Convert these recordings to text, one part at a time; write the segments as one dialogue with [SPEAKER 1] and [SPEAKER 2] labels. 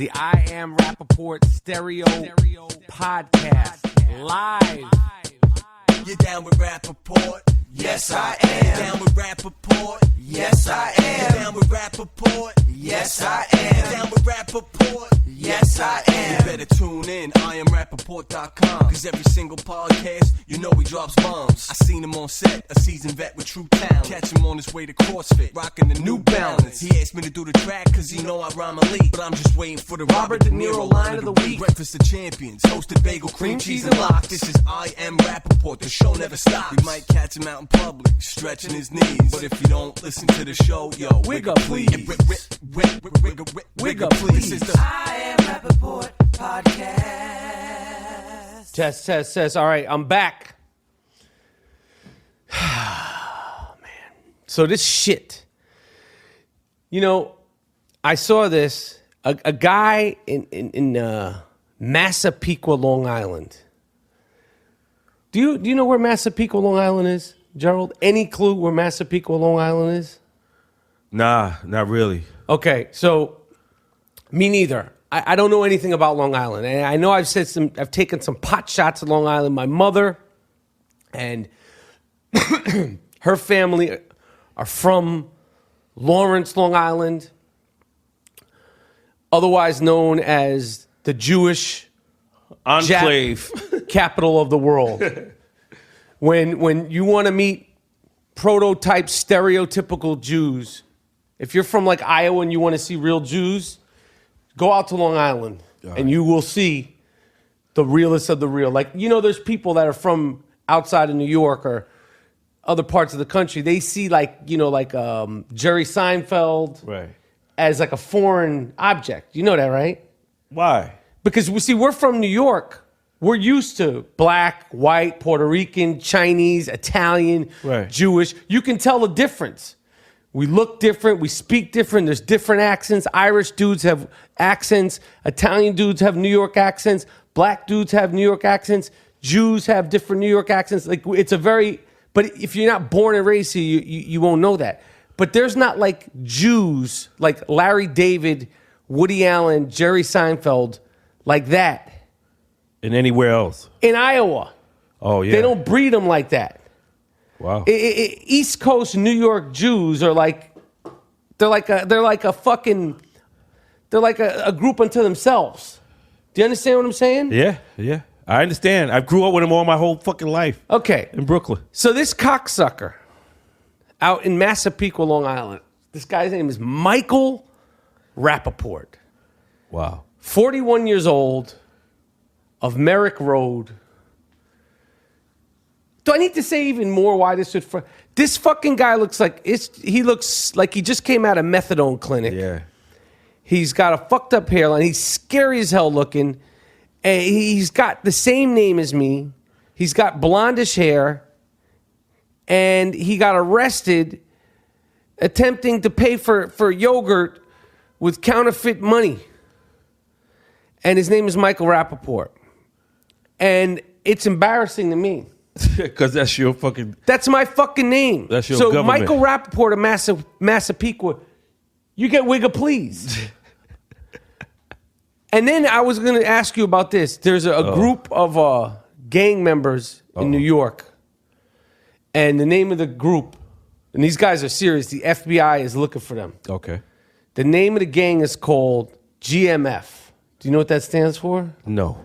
[SPEAKER 1] the I Am Rapaport Stereo Podcast. Live.
[SPEAKER 2] You down with Rapaport? Yes, I am. You down with Rapaport? Yes, I am. You down with Rapaport? Yes, I am. You down with Rapaport? Yes, I am. You better tune in, IamRapaport.com. Cause every single podcast, you know he drops bombs. I seen him on set, a seasoned vet with true talent. Catch him on his way to CrossFit, rocking the New Balance. He asked me to do the track cause he know I rhyme elite. But I'm just waiting for the Robert De Niro line of the week. Breakfast of Champions, hosted bagel, cream cheese, and lox. This is I Am Rapaport, the show never stops. We might catch him out in public, stretching his knees. But if you don't listen to the show, yo, Wigga Please. Wigga Please. This is the
[SPEAKER 3] I Am Rapaport Podcast.
[SPEAKER 1] Test. All right, I'm back. Oh, man. So this shit. You know, I saw this. A guy in Massapequa, Long Island. Do you know where Massapequa, Long Island is, Gerald? Any clue where Massapequa, Long Island is?
[SPEAKER 4] Nah, not really.
[SPEAKER 1] Okay, so me neither. I don't know anything about Long Island. And I know I've taken some pot shots at Long Island. My mother and her family are from Lawrence, Long Island, otherwise known as the Jewish
[SPEAKER 4] Enclave.
[SPEAKER 1] Capital of the world. When you want to meet prototype, stereotypical Jews, if you're from like Iowa and you want to see real Jews, go out to Long Island and you will see the realest of the real. Like, you know, there's people that are from outside of New York or other parts of the country. They see like, you know, like Jerry Seinfeld as like a foreign object. You know that, right?
[SPEAKER 4] Why?
[SPEAKER 1] Because we're from New York. We're used to black, white, Puerto Rican, Chinese, Italian, Jewish. You can tell the difference. We look different. We speak different. There's different accents. Irish dudes have accents. Italian dudes have New York accents. Black dudes have New York accents. Jews have different New York accents. Like it's a very, but if you're not born and raised here, you won't know that. But there's not like Jews like Larry David, Woody Allen, Jerry Seinfeld, like that.
[SPEAKER 4] And anywhere else?
[SPEAKER 1] In Iowa.
[SPEAKER 4] Oh, yeah.
[SPEAKER 1] They don't breed them like that.
[SPEAKER 4] Wow.
[SPEAKER 1] East Coast New York Jews are like, they're like a group unto themselves. Do you understand what I'm saying?
[SPEAKER 4] Yeah. I understand. I grew up with them all my whole fucking life.
[SPEAKER 1] Okay.
[SPEAKER 4] In Brooklyn.
[SPEAKER 1] So this cocksucker out in Massapequa, Long Island, this guy's name is Michael Rapaport.
[SPEAKER 4] Wow.
[SPEAKER 1] 41 years old, of Merrick Road. Do I need to say even more why this should... This fucking guy looks like... he looks like he just came out of methadone clinic.
[SPEAKER 4] Yeah.
[SPEAKER 1] He's got a fucked up hairline. He's scary as hell looking. And he's got the same name as me. He's got blondish hair. And he got arrested attempting to pay for yogurt with counterfeit money. And his name is Michael Rapaport. And it's embarrassing to me.
[SPEAKER 4] Because that's your fucking...
[SPEAKER 1] That's my fucking name.
[SPEAKER 4] That's your
[SPEAKER 1] so
[SPEAKER 4] government.
[SPEAKER 1] Michael Rapaport of Massapequa, you get Wigga Please. And then I was going to ask you about this. There's a group of gang members in New York. And the name of the group, and these guys are serious, the FBI is looking for them.
[SPEAKER 4] Okay.
[SPEAKER 1] The name of the gang is called GMF. Do you know what that stands for?
[SPEAKER 4] No.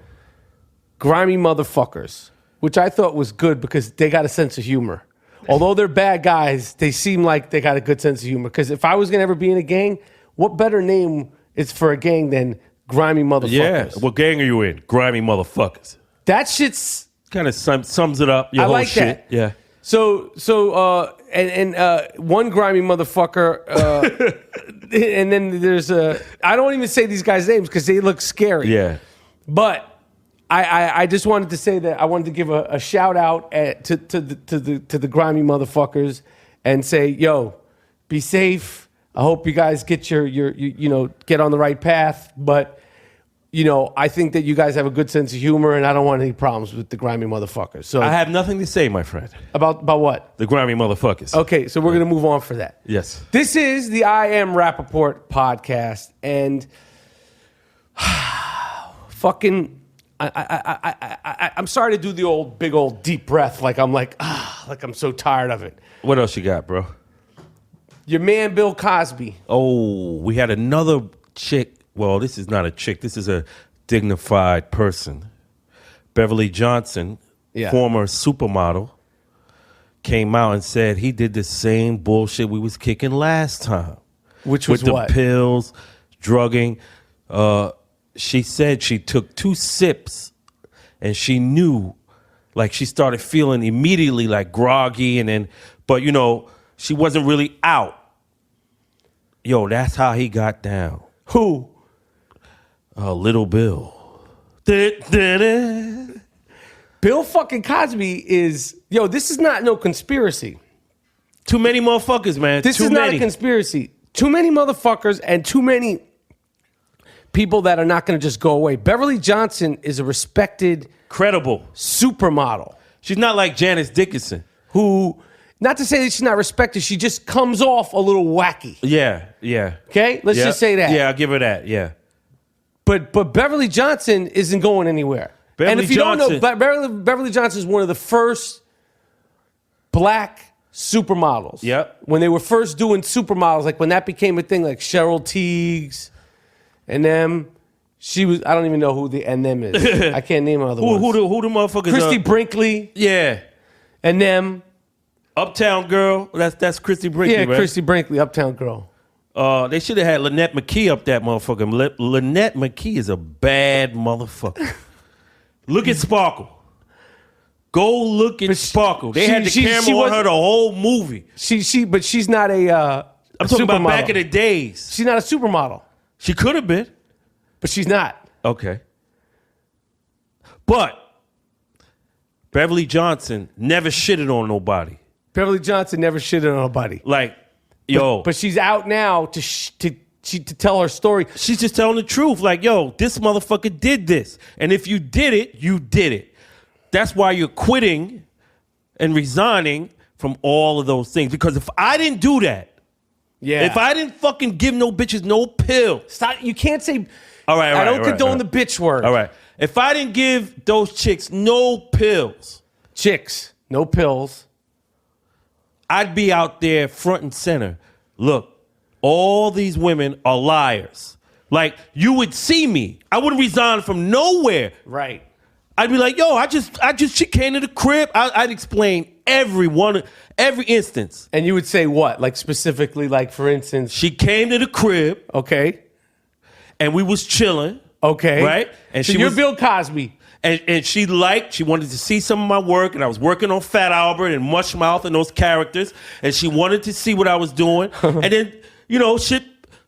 [SPEAKER 1] Grimy Motherfuckers, which I thought was good because they got a sense of humor. Although they're bad guys, they seem like they got a good sense of humor. Because if I was going to ever be in a gang, what better name is for a gang than Grimy Motherfuckers?
[SPEAKER 4] Yeah. What gang are you in? Grimy Motherfuckers.
[SPEAKER 1] That shit's...
[SPEAKER 4] Kind of sums it up. Your
[SPEAKER 1] I
[SPEAKER 4] whole
[SPEAKER 1] like
[SPEAKER 4] shit.
[SPEAKER 1] that.
[SPEAKER 4] Yeah.
[SPEAKER 1] So one grimy motherfucker, and then there's I don't even say these guys' names because they look scary.
[SPEAKER 4] Yeah.
[SPEAKER 1] But I just wanted to say that I wanted to give a shout out to the grimy motherfuckers and say, yo, be safe. I hope you guys get your get on the right path. But I think that you guys have a good sense of humor, and I don't want any problems with the grimy motherfuckers. So
[SPEAKER 4] I have nothing to say, my friend.
[SPEAKER 1] About what?
[SPEAKER 4] The grimy motherfuckers.
[SPEAKER 1] Okay, so we're gonna move on for that.
[SPEAKER 4] Yes.
[SPEAKER 1] This is the I Am Rapaport podcast, and Fucking, I'm sorry to do the big old deep breath. Like I'm so tired of it.
[SPEAKER 4] What else you got, bro?
[SPEAKER 1] Your man, Bill Cosby.
[SPEAKER 4] Oh, we had another chick. Well, this is not a chick. This is a dignified person. Beverly Johnson, former supermodel, came out and said he did the same bullshit we was kicking last time.
[SPEAKER 1] Which was
[SPEAKER 4] with
[SPEAKER 1] what?
[SPEAKER 4] The pills, drugging. She said she took 2 sips and she knew, like she started feeling immediately like groggy but you know, she wasn't really out. Yo, that's how he got down.
[SPEAKER 1] Who?
[SPEAKER 4] Little Bill.
[SPEAKER 1] Bill fucking Cosby is, this is not no conspiracy.
[SPEAKER 4] Too many motherfuckers, man.
[SPEAKER 1] This is not a conspiracy. Too many motherfuckers and too many people that are not going to just go away. Beverly Johnson is a respected,
[SPEAKER 4] credible
[SPEAKER 1] supermodel.
[SPEAKER 4] She's not like Janice Dickinson.
[SPEAKER 1] Who, not to say that she's not respected, she just comes off a little wacky.
[SPEAKER 4] Yeah.
[SPEAKER 1] Okay? Let's just say that.
[SPEAKER 4] Yeah, I'll give her that, yeah.
[SPEAKER 1] But Beverly Johnson isn't going anywhere. And if you don't know, Beverly Johnson is one of the first black supermodels.
[SPEAKER 4] Yep.
[SPEAKER 1] When they were first doing supermodels, like when that became a thing, like Cheryl Teagues and them. She was, I don't even know who the and them is. I can't name other ones.
[SPEAKER 4] Who the motherfuckers
[SPEAKER 1] Christy Brinkley.
[SPEAKER 4] Yeah.
[SPEAKER 1] And them.
[SPEAKER 4] Uptown Girl. That's Christy Brinkley,
[SPEAKER 1] Yeah,
[SPEAKER 4] right?
[SPEAKER 1] Christy Brinkley, Uptown Girl.
[SPEAKER 4] They should have had Lynette McKee up that motherfucker. Lynette McKee is a bad motherfucker. Look at Sparkle. Go look at Sparkle. They had the camera on her the whole movie.
[SPEAKER 1] But she's not a
[SPEAKER 4] I'm talking about back in the days.
[SPEAKER 1] She's not a supermodel.
[SPEAKER 4] She could have been.
[SPEAKER 1] But she's not.
[SPEAKER 4] Okay. But Beverly Johnson never shitted on nobody.
[SPEAKER 1] Beverly Johnson never shitted on nobody.
[SPEAKER 4] Like, yo.
[SPEAKER 1] But she's out now to tell her story.
[SPEAKER 4] She's just telling the truth. Like, yo, this motherfucker did this. And if you did it, you did it. That's why you're quitting and resigning from all of those things. Because if I didn't do that, if I didn't fucking give no bitches no pill.
[SPEAKER 1] Stop. You can't say,
[SPEAKER 4] all right,
[SPEAKER 1] I don't condone the bitch word.
[SPEAKER 4] All right. If I didn't give those chicks no pills.
[SPEAKER 1] Chicks, no pills.
[SPEAKER 4] I'd be out there front and center. Look, all these women are liars. Like, you would see me. I wouldn't resign from nowhere.
[SPEAKER 1] Right.
[SPEAKER 4] I'd be like, yo, she came to the crib. I'd explain every instance.
[SPEAKER 1] And you would say what? Like specifically, like for instance?
[SPEAKER 4] She came to the crib.
[SPEAKER 1] Okay.
[SPEAKER 4] And we was chilling.
[SPEAKER 1] Okay.
[SPEAKER 4] Right? And
[SPEAKER 1] so you're Bill Cosby.
[SPEAKER 4] And she wanted to see some of my work, and I was working on Fat Albert and Mushmouth and those characters, and she wanted to see what I was doing. And then,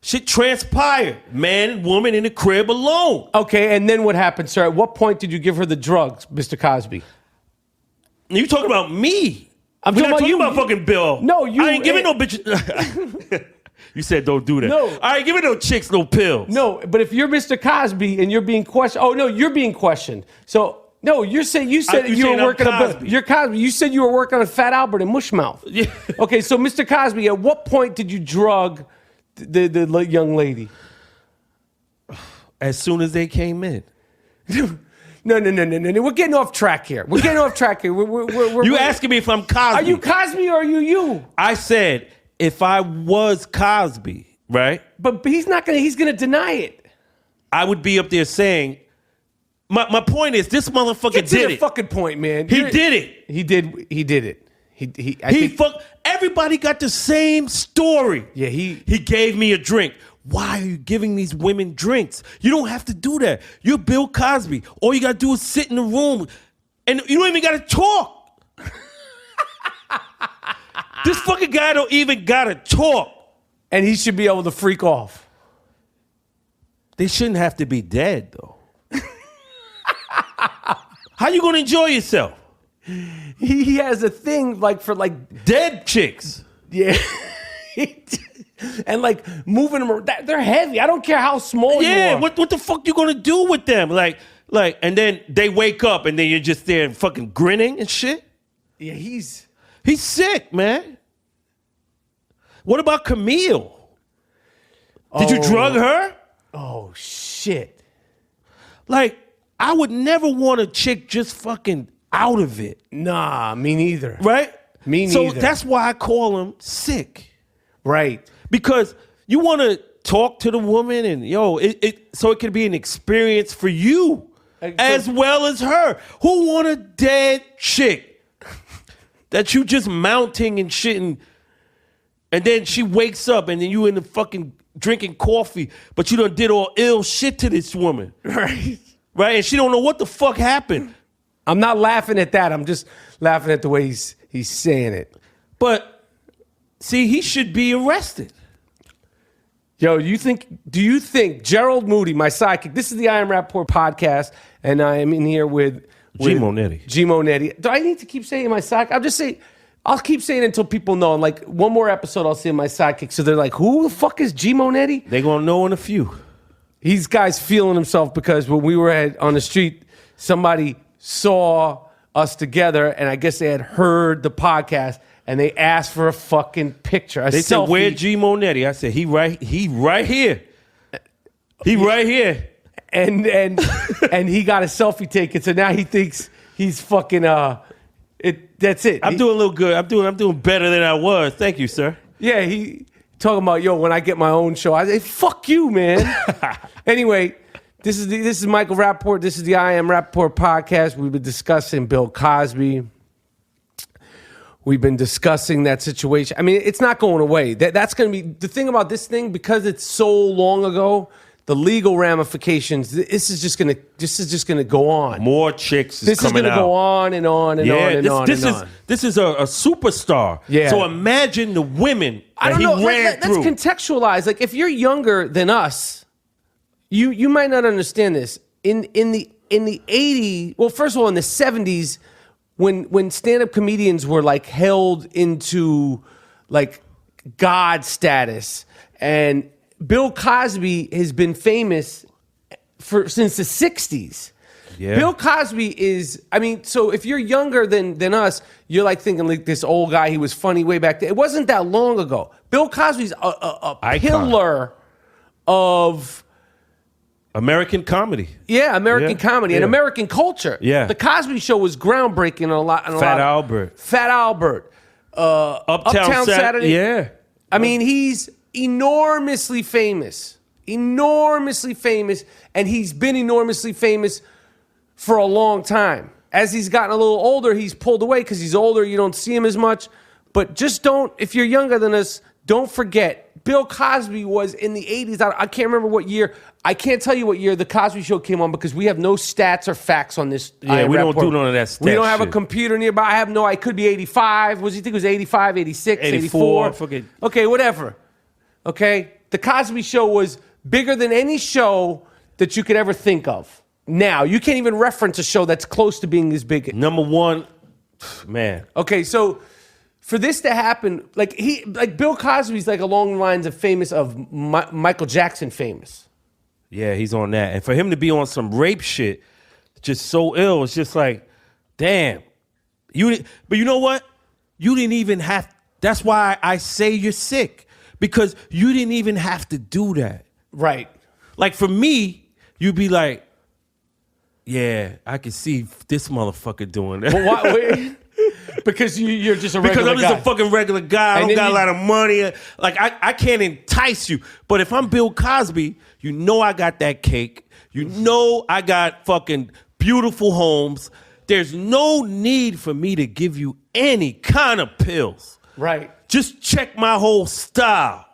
[SPEAKER 4] shit transpired. Man and woman in the crib alone.
[SPEAKER 1] Okay, and then what happened, sir? At what point did you give her the drugs, Mr. Cosby?
[SPEAKER 4] You talking about me?
[SPEAKER 1] I'm talking
[SPEAKER 4] about fucking Bill.
[SPEAKER 1] No, you.
[SPEAKER 4] I ain't giving no bitches. You said don't do that.
[SPEAKER 1] No.
[SPEAKER 4] I ain't giving no chicks no pills.
[SPEAKER 1] No, but if you're Mr. Cosby and you're being questioned, you're being questioned. So no, you said you were working on you're Cosby. You said you were working on Fat Albert and Mushmouth.
[SPEAKER 4] Yeah.
[SPEAKER 1] Okay, so Mr. Cosby, at what point did you drug the young lady?
[SPEAKER 4] As soon as they came in.
[SPEAKER 1] No. We're getting off track here. We're
[SPEAKER 4] asking me if I'm Cosby.
[SPEAKER 1] Are you Cosby or are you?
[SPEAKER 4] I said if I was Cosby, right?
[SPEAKER 1] But he's gonna deny it.
[SPEAKER 4] I would be up there saying, my point is this motherfucker
[SPEAKER 1] Get to
[SPEAKER 4] did
[SPEAKER 1] the
[SPEAKER 4] it.
[SPEAKER 1] Fucking point, man.
[SPEAKER 4] He did it.
[SPEAKER 1] He did it.
[SPEAKER 4] Everybody got the same story.
[SPEAKER 1] Yeah,
[SPEAKER 4] he gave me a drink. Why are you giving these women drinks? You don't have to do that. You're Bill Cosby. All you got to do is sit in the room and you don't even got to talk. This fucking guy don't even got to talk.
[SPEAKER 1] And he should be able to freak off.
[SPEAKER 4] They shouldn't have to be dead, though. How you going to enjoy yourself?
[SPEAKER 1] He has a thing for
[SPEAKER 4] dead chicks.
[SPEAKER 1] Yeah. And moving them around. They're heavy. I don't care how small you are.
[SPEAKER 4] Yeah, what the fuck you gonna do with them? And then they wake up and then you're just there fucking grinning and shit.
[SPEAKER 1] Yeah, he's
[SPEAKER 4] sick, man. What about Camille? Did you drug her?
[SPEAKER 1] Oh shit.
[SPEAKER 4] Like, I would never want a chick just fucking out of it.
[SPEAKER 1] Nah, me neither.
[SPEAKER 4] Right?
[SPEAKER 1] Me neither.
[SPEAKER 4] So that's why I call them sick.
[SPEAKER 1] Right.
[SPEAKER 4] Because you want to talk to the woman and, so it can be an experience for you as well as her. Who want a dead chick that you just mounting and shitting, and then she wakes up and then you in the fucking drinking coffee, but you done did all ill shit to this woman.
[SPEAKER 1] Right.
[SPEAKER 4] Right? And she don't know what the fuck happened.
[SPEAKER 1] I'm not laughing at that. I'm just laughing at the way he's saying it.
[SPEAKER 4] But see, he should be arrested.
[SPEAKER 1] Yo, do you think Gerald Moody, my sidekick, this is the I Am Rapaport podcast, and I am in here with
[SPEAKER 4] G. Monetti.
[SPEAKER 1] G. Monetti. Do I need to keep saying my sidekick? I'll keep saying it until people know. And like one more episode, I'll say my sidekick. So they're like, who the fuck is G. Monetti?
[SPEAKER 4] They gonna know in a few.
[SPEAKER 1] He's guy's feeling himself because when we were on the street, somebody saw us together, and I guess they had heard the podcast, and they asked for a fucking picture.
[SPEAKER 4] They said, "Where G. Monetti?" I said, "He right here. He right here."
[SPEAKER 1] And he got a selfie taken, so now he thinks he's fucking that's it.
[SPEAKER 4] I'm doing a little good. I'm doing better than I was. Thank you, sir.
[SPEAKER 1] Yeah, he talking about, when I get my own show, I say, fuck you, man. Anyway, this is Michael Rapaport. This is the I Am Rapaport podcast. We've been discussing Bill Cosby. We've been discussing that situation. I mean, it's not going away. That's going to be the thing about this thing, because it's so long ago. The legal ramifications. This is just gonna go on.
[SPEAKER 4] More chicks.
[SPEAKER 1] This is gonna go on and on and on and on.
[SPEAKER 4] This is a superstar.
[SPEAKER 1] Yeah.
[SPEAKER 4] So imagine the women
[SPEAKER 1] I
[SPEAKER 4] that
[SPEAKER 1] don't know.
[SPEAKER 4] ran through.
[SPEAKER 1] Let's contextualize. Like, if you're younger than us, you might not understand this. In the 80s, well, first of all, in the 70s, when stand-up comedians were like held into like God status, and Bill Cosby has been famous since the 60s. Yeah. Bill Cosby is, so if you're younger than us, you're like thinking like this old guy, he was funny way back then. It wasn't that long ago. Bill Cosby's a pillar of
[SPEAKER 4] American comedy.
[SPEAKER 1] Yeah, American comedy and American culture.
[SPEAKER 4] Yeah.
[SPEAKER 1] The Cosby Show was groundbreaking in a lot.
[SPEAKER 4] Fat
[SPEAKER 1] Albert. Uptown Saturday.
[SPEAKER 4] Yeah.
[SPEAKER 1] He's enormously famous, and he's been enormously famous for a long time. As he's gotten a little older, he's pulled away because he's older. You don't see him as much. But just if you're younger than us, don't forget, Bill Cosby was in the 80s. I can't remember what year. I can't tell you what year the Cosby Show came on because we have no stats or facts on this.
[SPEAKER 4] Yeah, we don't do none of that stuff.
[SPEAKER 1] We don't have a computer nearby. I could be 85. What do you think it was 85, 86, 84? Okay, whatever. Okay? The Cosby Show was bigger than any show that you could ever think of. Now, you can't even reference a show that's close to being as big.
[SPEAKER 4] Number one, man.
[SPEAKER 1] Okay, so for this to happen, Bill Cosby's like along the lines of Michael Jackson famous.
[SPEAKER 4] Yeah, he's on that. And for him to be on some rape shit, just so ill, it's just like, damn. But you know what? You didn't even have, that's why I say you're sick. Because you didn't even have to do that.
[SPEAKER 1] Right.
[SPEAKER 4] Like for me, you'd be like, yeah, I can see this motherfucker doing that.
[SPEAKER 1] But why? Because you're just a regular guy.
[SPEAKER 4] Because I'm just a fucking regular guy. I don't got a lot of money. Like, I can't entice you. But if I'm Bill Cosby, you know I got that cake. You know I got fucking beautiful homes. There's no need for me to give you any kind of pills.
[SPEAKER 1] Right.
[SPEAKER 4] Just check my whole style.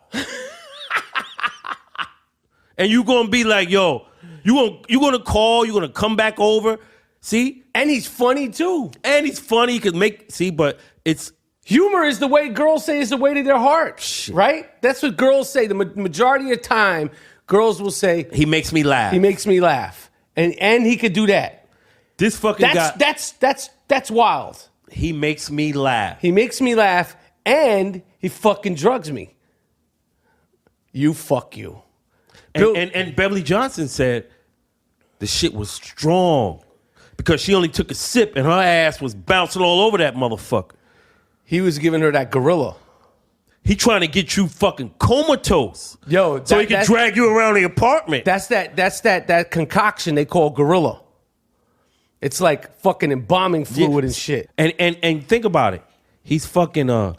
[SPEAKER 4] And you gonna be like, yo, you gonna call, you gonna come back over. See?
[SPEAKER 1] And he's funny too.
[SPEAKER 4] And he's funny. He could but it's
[SPEAKER 1] humor is the way girls say is the way to their heart. Shit. Right? That's what girls say. The majority of the time, girls will say,
[SPEAKER 4] he makes me laugh.
[SPEAKER 1] He makes me laugh. And he could do that.
[SPEAKER 4] This fucking guy.
[SPEAKER 1] That's wild.
[SPEAKER 4] He makes me laugh.
[SPEAKER 1] He makes me laugh. And he fucking drugs me. Fuck you.
[SPEAKER 4] And Beverly Johnson said the shit was strong because she only took a sip and her ass was bouncing all over that motherfucker.
[SPEAKER 1] He was giving her that gorilla.
[SPEAKER 4] He trying to get you fucking comatose.
[SPEAKER 1] Yo,
[SPEAKER 4] so he can drag you around the apartment.
[SPEAKER 1] That's that concoction they call Gorilla. It's like fucking embalming fluid and shit.
[SPEAKER 4] And think about it. He's fucking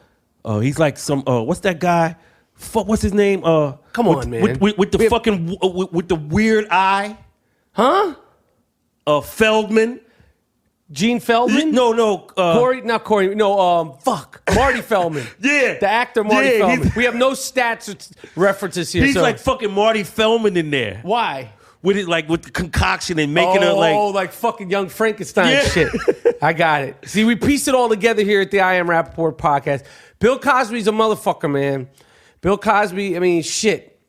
[SPEAKER 4] he's like some what's that guy? What's his name?
[SPEAKER 1] Come on, man.
[SPEAKER 4] With the fucking with the weird eye.
[SPEAKER 1] Huh?
[SPEAKER 4] Feldman.
[SPEAKER 1] Gene Feldman?
[SPEAKER 4] No.
[SPEAKER 1] Corey, not Corey. No, Marty Feldman.
[SPEAKER 4] Yeah.
[SPEAKER 1] The actor Marty Feldman. We have no stats or references here.
[SPEAKER 4] He's like fucking Marty Feldman in there.
[SPEAKER 1] Why?
[SPEAKER 4] With it, like with the concoction and making it
[SPEAKER 1] like fucking Young Frankenstein shit. I got it. See, we pieced it all together here at the I Am Rapaport podcast. Bill Cosby's a motherfucker, man. Bill Cosby, I mean, shit.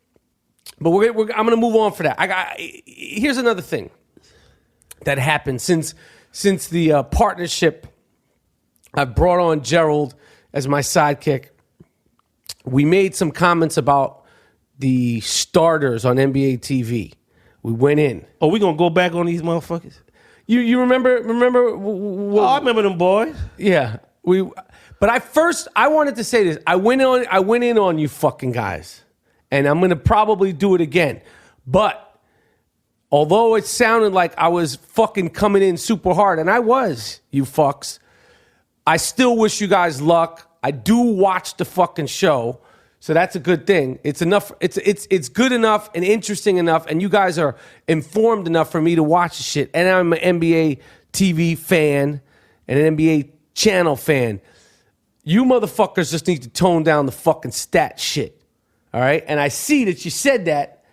[SPEAKER 1] But I'm gonna move on for that. Here's another thing that happened since the partnership. I brought on Gerald as my sidekick. We made some comments about the starters on NBA TV. We went in.
[SPEAKER 4] Oh, we gonna go back on these motherfuckers?
[SPEAKER 1] You remember?
[SPEAKER 4] I remember them boys.
[SPEAKER 1] Yeah, But I wanted to say this. I went in on you fucking guys, and I'm gonna probably do it again. But although it sounded like I was fucking coming in super hard, and I was, you fucks, I still wish you guys luck. I do watch the fucking show. So that's a good thing. It's enough. It's good enough and interesting enough, and you guys are informed enough for me to watch the shit. And I'm an NBA TV fan and an NBA channel fan. You motherfuckers just need to tone down the fucking stat shit. All right? And I see that you said that,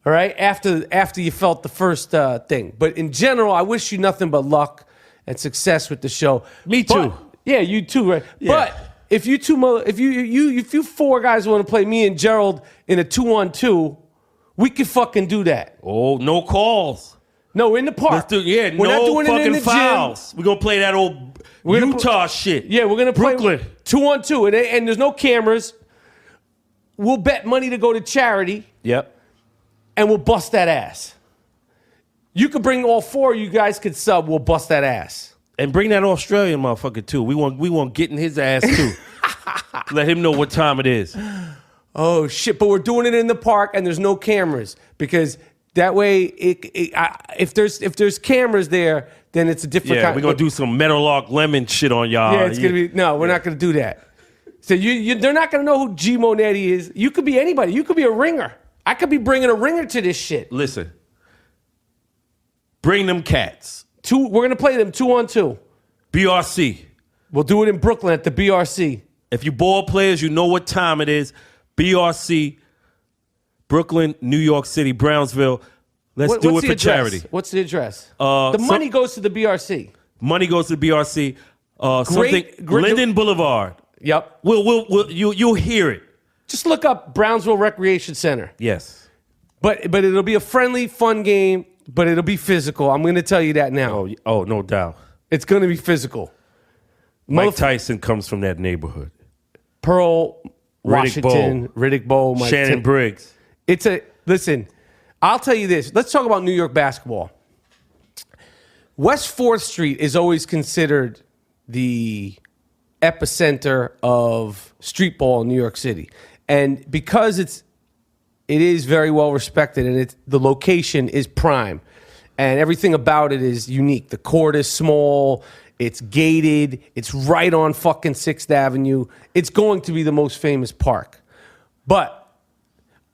[SPEAKER 1] all right, after you felt the first thing. But in general, I wish you nothing but luck and success with the show.
[SPEAKER 4] Me too.
[SPEAKER 1] Yeah, you too, right?
[SPEAKER 4] Yeah.
[SPEAKER 1] But if you four guys want to play me and Gerald in a 2-on-2, we could fucking do that.
[SPEAKER 4] Oh, no calls.
[SPEAKER 1] No, in the park.
[SPEAKER 4] We're
[SPEAKER 1] not doing
[SPEAKER 4] fucking
[SPEAKER 1] it in the
[SPEAKER 4] fouls.
[SPEAKER 1] gym.
[SPEAKER 4] We're gonna play that old Utah shit.
[SPEAKER 1] Yeah, we're gonna play
[SPEAKER 4] Brooklyn
[SPEAKER 1] 2-on-2, and there's no cameras. We'll bet money to go to charity.
[SPEAKER 4] Yep.
[SPEAKER 1] And we'll bust that ass. You could bring all four. You guys could sub. We'll bust that ass.
[SPEAKER 4] And bring that Australian motherfucker too. We want getting his ass too. Let him know what time it is.
[SPEAKER 1] Oh shit! But we're doing it in the park, and there's no cameras because that way, if there's cameras there, then it's a different.
[SPEAKER 4] Yeah, we're gonna do some Metal Lark Lemon shit on y'all.
[SPEAKER 1] Yeah, it's gonna be no. We're not gonna do that. So they're not gonna know who G Monetti is. You could be anybody. You could be a ringer. I could be bringing a ringer to this shit.
[SPEAKER 4] Listen, bring them cats.
[SPEAKER 1] We're going to play them 2-on-2.
[SPEAKER 4] BRC.
[SPEAKER 1] We'll do it in Brooklyn at the BRC.
[SPEAKER 4] If you ball players, you know what time it is. BRC, Brooklyn, New York City, Brownsville. Let's do it for charity.
[SPEAKER 1] What's the address? The money goes to the BRC.
[SPEAKER 4] Money goes to the BRC. Linden Boulevard.
[SPEAKER 1] Yep.
[SPEAKER 4] You'll hear it.
[SPEAKER 1] Just look up Brownsville Recreation Center.
[SPEAKER 4] Yes.
[SPEAKER 1] But it'll be a friendly, fun game. But it'll be physical. I'm going to tell you that now.
[SPEAKER 4] Oh, no doubt.
[SPEAKER 1] It's going to be physical.
[SPEAKER 4] Mike Tyson comes from that neighborhood.
[SPEAKER 1] Pearl, Washington, Riddick Bowe,
[SPEAKER 4] Shannon Briggs.
[SPEAKER 1] Listen, I'll tell you this. Let's talk about New York basketball. West 4th Street is always considered the epicenter of street ball in New York City. And because it is very well respected, and the location is prime, and everything about it is unique. The court is small, it's gated, it's right on fucking 6th Avenue. It's going to be the most famous park. But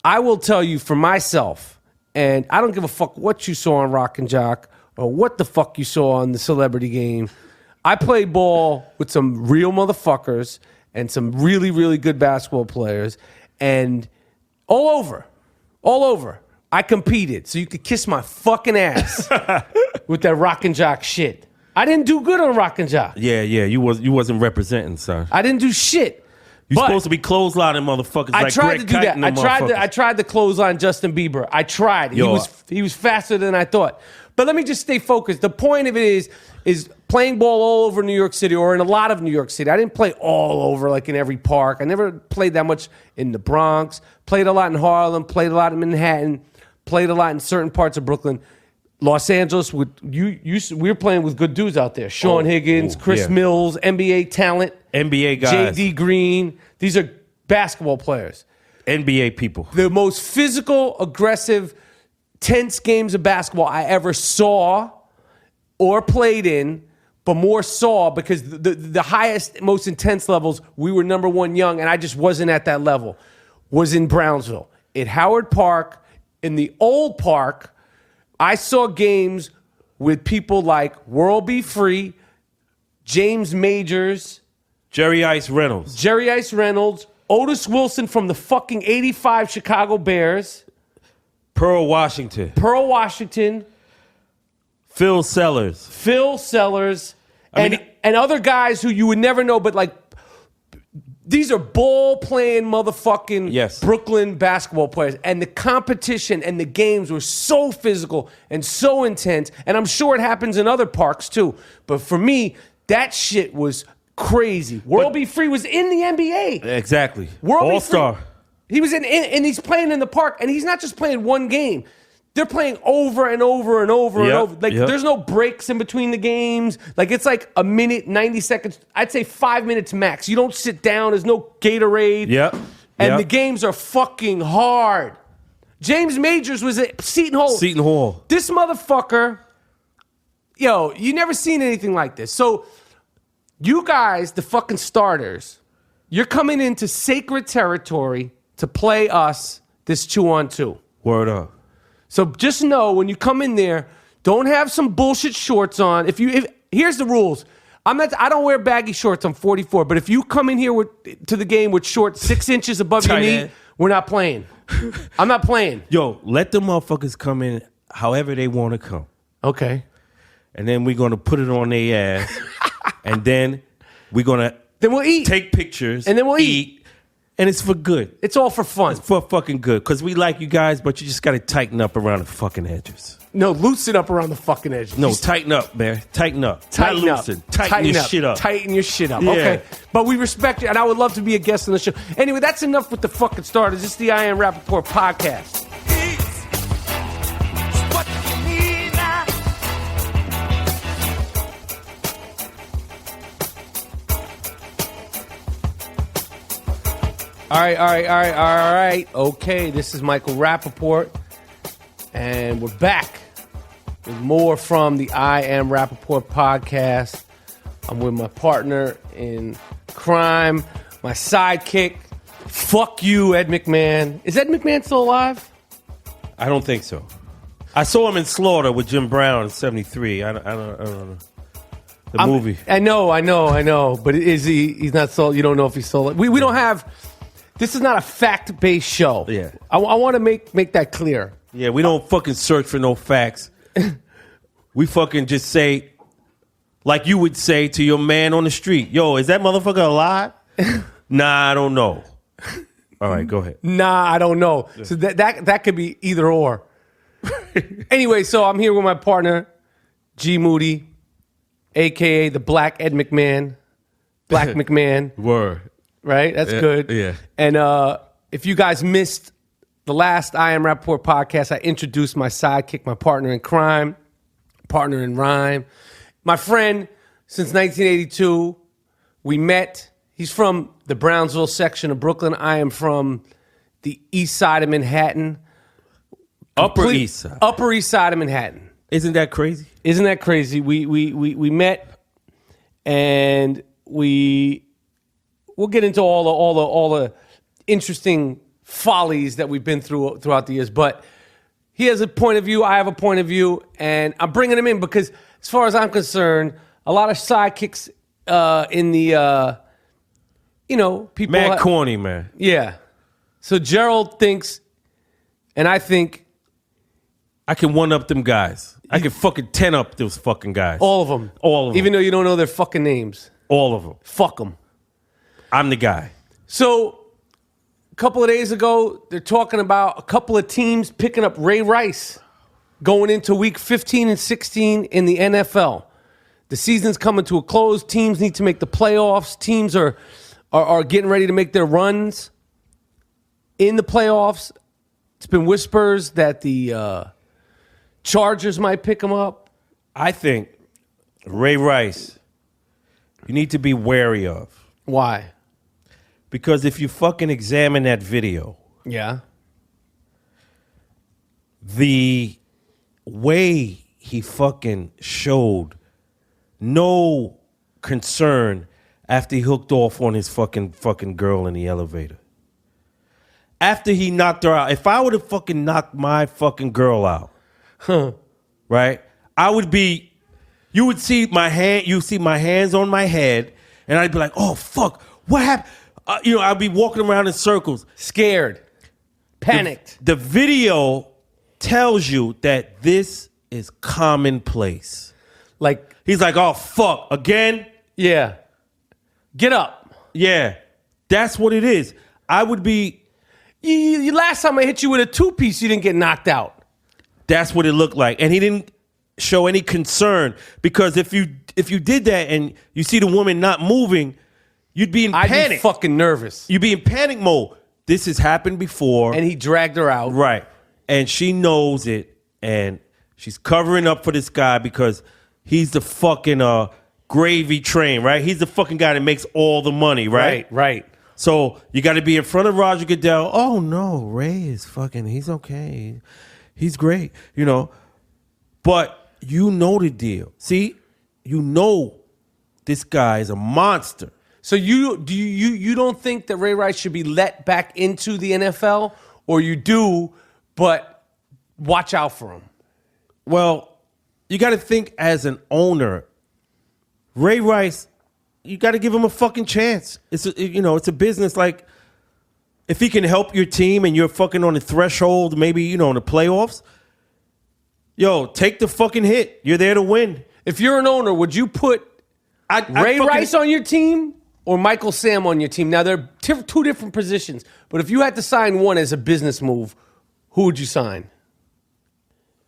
[SPEAKER 1] I will tell you for myself, and I don't give a fuck what you saw on Rock and Jock or what the fuck you saw on the Celebrity Game. I played ball with some real motherfuckers and some really, really good basketball players, and all over. I competed, so you could kiss my fucking ass with that Rock and Jock shit. I didn't do good on Rock and Jock.
[SPEAKER 4] Yeah, you wasn't representing, son.
[SPEAKER 1] I didn't do shit.
[SPEAKER 4] You're supposed to be clotheslining motherfuckers.
[SPEAKER 1] I
[SPEAKER 4] like
[SPEAKER 1] tried
[SPEAKER 4] Greg
[SPEAKER 1] to do
[SPEAKER 4] Kite
[SPEAKER 1] that. I tried to clothesline Justin Bieber. I tried. He was faster than I thought. But let me just stay focused. The point of it is playing ball all over New York City, or in a lot of New York City. I didn't play all over, like in every park. I never played that much in the Bronx. Played a lot in Harlem. Played a lot in Manhattan. Played a lot in certain parts of Brooklyn. Los Angeles, we were playing with good dudes out there. Sean Higgins, Chris Mills, NBA talent.
[SPEAKER 4] NBA guys.
[SPEAKER 1] J.D. Green. These are basketball players.
[SPEAKER 4] NBA people.
[SPEAKER 1] The most physical, aggressive, tense games of basketball I ever saw or played in, but more saw because the highest, most intense levels, we were number one young, and I just wasn't at that level, was in Brownsville. At Howard Park, in the old park, I saw games with people like World Be Free, James Majors,
[SPEAKER 4] Jerry Ice Reynolds,
[SPEAKER 1] Otis Wilson from the fucking 85 Chicago Bears,
[SPEAKER 4] Pearl Washington, Phil Sellers,
[SPEAKER 1] and other guys who you would never know, but like these are ball-playing motherfucking Brooklyn basketball players. And the competition and the games were so physical and so intense. And I'm sure it happens in other parks too. But for me, that shit was crazy. World Be Free was in the NBA.
[SPEAKER 4] Exactly.
[SPEAKER 1] All-star. He was in, and he's playing in the park. And he's not just playing one game. They're playing over and over and over and over. Like, there's no breaks in between the games. Like, it's like a minute, 90 seconds. I'd say 5 minutes max. You don't sit down. There's no Gatorade. And the games are fucking hard. James Majors was at Seton Hall. This motherfucker, you never seen anything like this. So, you guys, the fucking starters, you're coming into sacred territory to play us this 2-on-2.
[SPEAKER 4] Word up.
[SPEAKER 1] So just know when you come in there, don't have some bullshit shorts on. Here's the rules. I don't wear baggy shorts. I'm 44. But if you come in here to the game with shorts 6 inches above your knee, we're not playing. I'm not playing.
[SPEAKER 4] Yo, let the motherfuckers come in however they want to come.
[SPEAKER 1] Okay.
[SPEAKER 4] And then we're gonna put it on their ass, and then we're gonna
[SPEAKER 1] we'll eat,
[SPEAKER 4] take pictures,
[SPEAKER 1] and then we'll eat.
[SPEAKER 4] And it's for good.
[SPEAKER 1] It's all for fun.
[SPEAKER 4] It's for fucking good. Because we like you guys, but you just got to tighten up around the fucking edges.
[SPEAKER 1] No, loosen up around the fucking edges.
[SPEAKER 4] No, tighten up, man. Tighten up.
[SPEAKER 1] Tighten
[SPEAKER 4] Not
[SPEAKER 1] up.
[SPEAKER 4] loosen. Tighten your shit up.
[SPEAKER 1] Tighten your shit up.
[SPEAKER 4] Yeah.
[SPEAKER 1] Okay. But we respect you, and I would love to be a guest on the show. Anyway, that's enough with the fucking starters. This is the I Am Rapaport podcast. All right. Okay, this is Michael Rapaport, and we're back with more from the I Am Rapaport podcast. I'm with my partner in crime, my sidekick. Fuck you, Ed McMahon. Is Ed McMahon still alive?
[SPEAKER 4] I don't think so. I saw him in Slaughter with Jim Brown in '73. I don't know. The movie.
[SPEAKER 1] I know. But is he? He's not still. You don't know if he's still. We don't have. This is not a fact-based show.
[SPEAKER 4] Yeah.
[SPEAKER 1] I want to make that clear.
[SPEAKER 4] Yeah, we don't fucking search for no facts. We fucking just say, like you would say to your man on the street, yo, is that motherfucker alive? Nah, I don't know. All right, go ahead.
[SPEAKER 1] Nah, I don't know. Yeah. So that could be either or. Anyway, so I'm here with my partner, G Moody, a.k.a. the Black Ed McMahon. Black McMahon.
[SPEAKER 4] Word.
[SPEAKER 1] Right? That's good.
[SPEAKER 4] Yeah.
[SPEAKER 1] And if you guys missed the last I Am Rapaport podcast, I introduced my sidekick, my partner in crime, partner in rhyme. My friend since 1982. We met. He's from the Brownsville section of Brooklyn. I am from the east side of Manhattan.
[SPEAKER 4] Upper East Side.
[SPEAKER 1] Upper East Side of Manhattan.
[SPEAKER 4] Isn't that crazy?
[SPEAKER 1] Isn't that crazy? We met, and we'll get into all the interesting follies that we've been throughout the years. But he has a point of view. I have a point of view, and I'm bringing him in because, as far as I'm concerned, a lot of sidekicks in the people.
[SPEAKER 4] Mad corny, man.
[SPEAKER 1] Yeah. So Gerald thinks, and I think,
[SPEAKER 4] I can one up them guys. I can fucking 10 up those fucking guys.
[SPEAKER 1] All of them. Even though you don't know their fucking names.
[SPEAKER 4] All of them.
[SPEAKER 1] Fuck them.
[SPEAKER 4] I'm the guy.
[SPEAKER 1] So, a couple of days ago, they're talking about a couple of teams picking up Ray Rice going into week 15 and 16 in the NFL. The season's coming to a close. Teams need to make the playoffs. Teams are getting ready to make their runs in the playoffs. It's been whispers that the Chargers might pick him up.
[SPEAKER 4] I think Ray Rice, you need to be wary of.
[SPEAKER 1] Why?
[SPEAKER 4] Because if you fucking examine that video,
[SPEAKER 1] Yeah.
[SPEAKER 4] the way he fucking showed no concern after he hooked off on his fucking girl in the elevator. After he knocked her out, if I would have fucking knocked my fucking girl out, right? I would be, you would see my hand, you see my hands on my head, and I'd be like, oh fuck, what happened? I'd be walking around in circles.
[SPEAKER 1] Scared. Panicked.
[SPEAKER 4] The video tells you that this is commonplace.
[SPEAKER 1] Like,
[SPEAKER 4] He's like, oh fuck, again?
[SPEAKER 1] yeah. Get up.
[SPEAKER 4] Yeah, that's what it is. I would be,
[SPEAKER 1] Last time I hit you with a 2-piece, you didn't get knocked out.
[SPEAKER 4] that's what it looked like. And he didn't show any concern, because if you did that and you see the woman not moving, you'd be in
[SPEAKER 1] I'd
[SPEAKER 4] panic.
[SPEAKER 1] be fucking nervous.
[SPEAKER 4] You'd be in panic mode. This has happened before.
[SPEAKER 1] And he dragged her out.
[SPEAKER 4] Right. And she knows it, and she's covering up for this guy because he's the fucking gravy train, right? He's the fucking guy that makes all the money, right?
[SPEAKER 1] Right.
[SPEAKER 4] So you got to be in front of Roger Goodell. Oh, no, Ray is fucking, he's okay. He's great, But you know the deal. See, you know this guy is a monster.
[SPEAKER 1] So you don't think that Ray Rice should be let back into the NFL, or you do, but watch out for him?
[SPEAKER 4] Well, you got to think as an owner, Ray Rice, you got to give him a fucking chance. It's a business. Like, if he can help your team and you're fucking on the threshold, maybe, in the playoffs, take the fucking hit. You're there to win.
[SPEAKER 1] If you're an owner, would you put Ray Rice on your team or Michael Sam on your team? Now, they're two different positions, but if you had to sign one as a business move, who would you sign?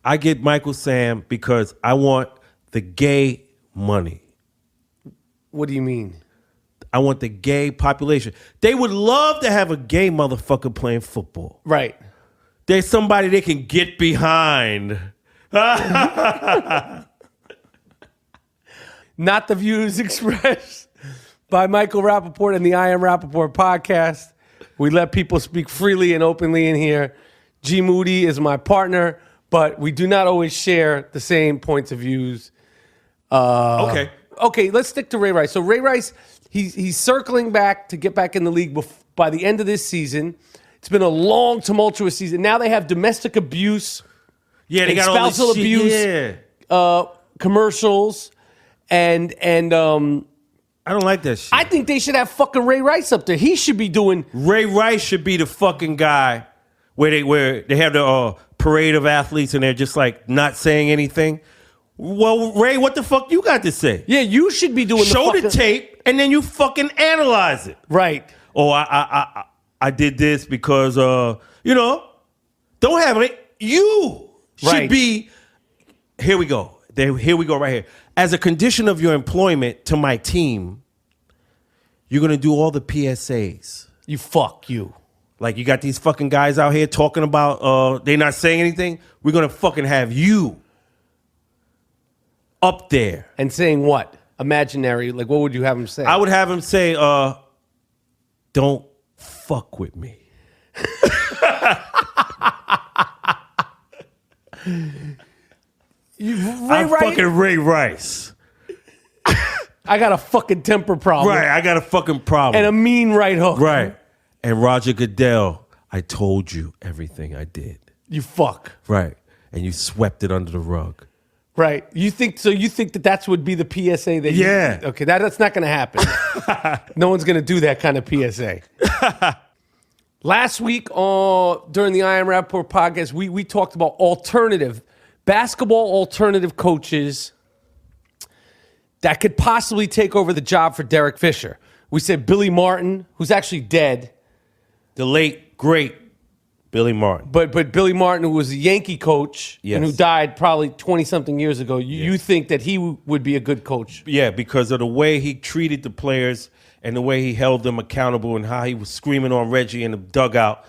[SPEAKER 4] I get Michael Sam because I want the gay money.
[SPEAKER 1] What do you mean?
[SPEAKER 4] I want the gay population. They would love to have a gay motherfucker playing football.
[SPEAKER 1] Right.
[SPEAKER 4] There's somebody they can get behind.
[SPEAKER 1] Not the views expressed by Michael Rapaport and the I Am Rapaport podcast. We let people speak freely and openly in here. G. Moody is my partner, but we do not always share the same points of views. Okay, let's stick to Ray Rice. So Ray Rice, he's circling back to get back in the league by the end of this season. It's been a long, tumultuous season. Now they have domestic abuse,
[SPEAKER 4] they got
[SPEAKER 1] spousal
[SPEAKER 4] all this
[SPEAKER 1] abuse, commercials, and
[SPEAKER 4] I don't like that shit.
[SPEAKER 1] I think they should have fucking Ray Rice up there. He should be doing.
[SPEAKER 4] Ray Rice should be the fucking guy where they have the parade of athletes and they're just like not saying anything. Well, Ray, what the fuck you got to say?
[SPEAKER 1] Yeah, you should be doing.
[SPEAKER 4] Show the tape and then you fucking analyze it.
[SPEAKER 1] Right.
[SPEAKER 4] Oh, I did this because don't have it. You should be. Here we go. Here we go right here. As a condition of your employment to my team, you're gonna do all the PSAs.
[SPEAKER 1] You.
[SPEAKER 4] Like, you got these fucking guys out here talking about they not saying anything. We're gonna fucking have you up there.
[SPEAKER 1] And saying what? Imaginary. Like, what would you have him say?
[SPEAKER 4] I would have him say, don't fuck with me. I'm fucking Ray Rice.
[SPEAKER 1] I got a fucking temper problem.
[SPEAKER 4] Right, I got a fucking problem.
[SPEAKER 1] And a mean right hook.
[SPEAKER 4] Right. And Roger Goodell, I told you everything I did.
[SPEAKER 1] You fuck.
[SPEAKER 4] Right. And you swept it under the rug.
[SPEAKER 1] Right. You think that would be the PSA that okay, that's not going to happen. No one's going to do that kind of PSA. Last week during the I Am Rapaport podcast, we talked about basketball alternative coaches that could possibly take over the job for Derek Fisher. We said Billy Martin, who's actually dead.
[SPEAKER 4] The late, great Billy Martin.
[SPEAKER 1] But Billy Martin, who was a Yankee coach and who died probably 20-something years ago, you think that he would be a good coach?
[SPEAKER 4] Yeah, because of the way he treated the players and the way he held them accountable and how he was screaming on Reggie in the dugout.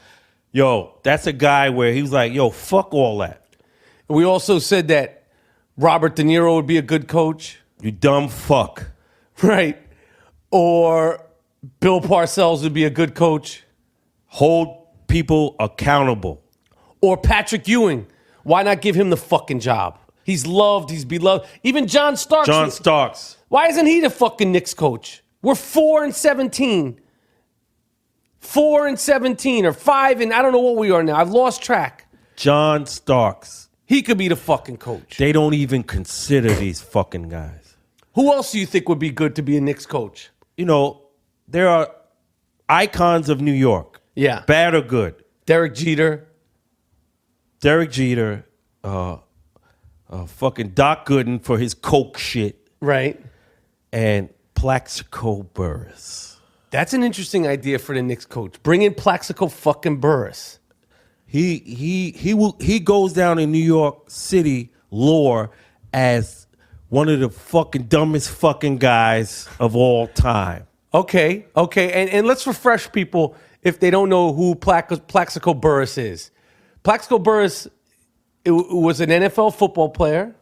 [SPEAKER 4] Yo, that's a guy where he was like, yo, fuck all that.
[SPEAKER 1] We also said that Robert De Niro would be a good coach.
[SPEAKER 4] You dumb fuck.
[SPEAKER 1] Right. Or Bill Parcells would be a good coach.
[SPEAKER 4] Hold people accountable.
[SPEAKER 1] Or Patrick Ewing. Why not give him the fucking job? He's loved. He's beloved. Even John Starks.
[SPEAKER 4] John Starks.
[SPEAKER 1] Why isn't he the fucking Knicks coach? We're 4-17. 4-17 or 5 and I don't know what we are now. I've lost track.
[SPEAKER 4] John Starks.
[SPEAKER 1] He could be the fucking coach.
[SPEAKER 4] They don't even consider these fucking guys.
[SPEAKER 1] Who else do you think would be good to be a Knicks coach?
[SPEAKER 4] You know, there are icons of New York.
[SPEAKER 1] Yeah.
[SPEAKER 4] Bad or good.
[SPEAKER 1] Derek Jeter.
[SPEAKER 4] Fucking Doc Gooden for his coke shit.
[SPEAKER 1] Right.
[SPEAKER 4] And Plaxico Burress.
[SPEAKER 1] That's an interesting idea for the Knicks coach. Bring in Plaxico fucking Burress.
[SPEAKER 4] He goes down in New York City lore as one of the fucking dumbest fucking guys of all time.
[SPEAKER 1] Okay. And let's refresh people if they don't know who Plaxico Burress is. Plaxico Burress was an NFL football player.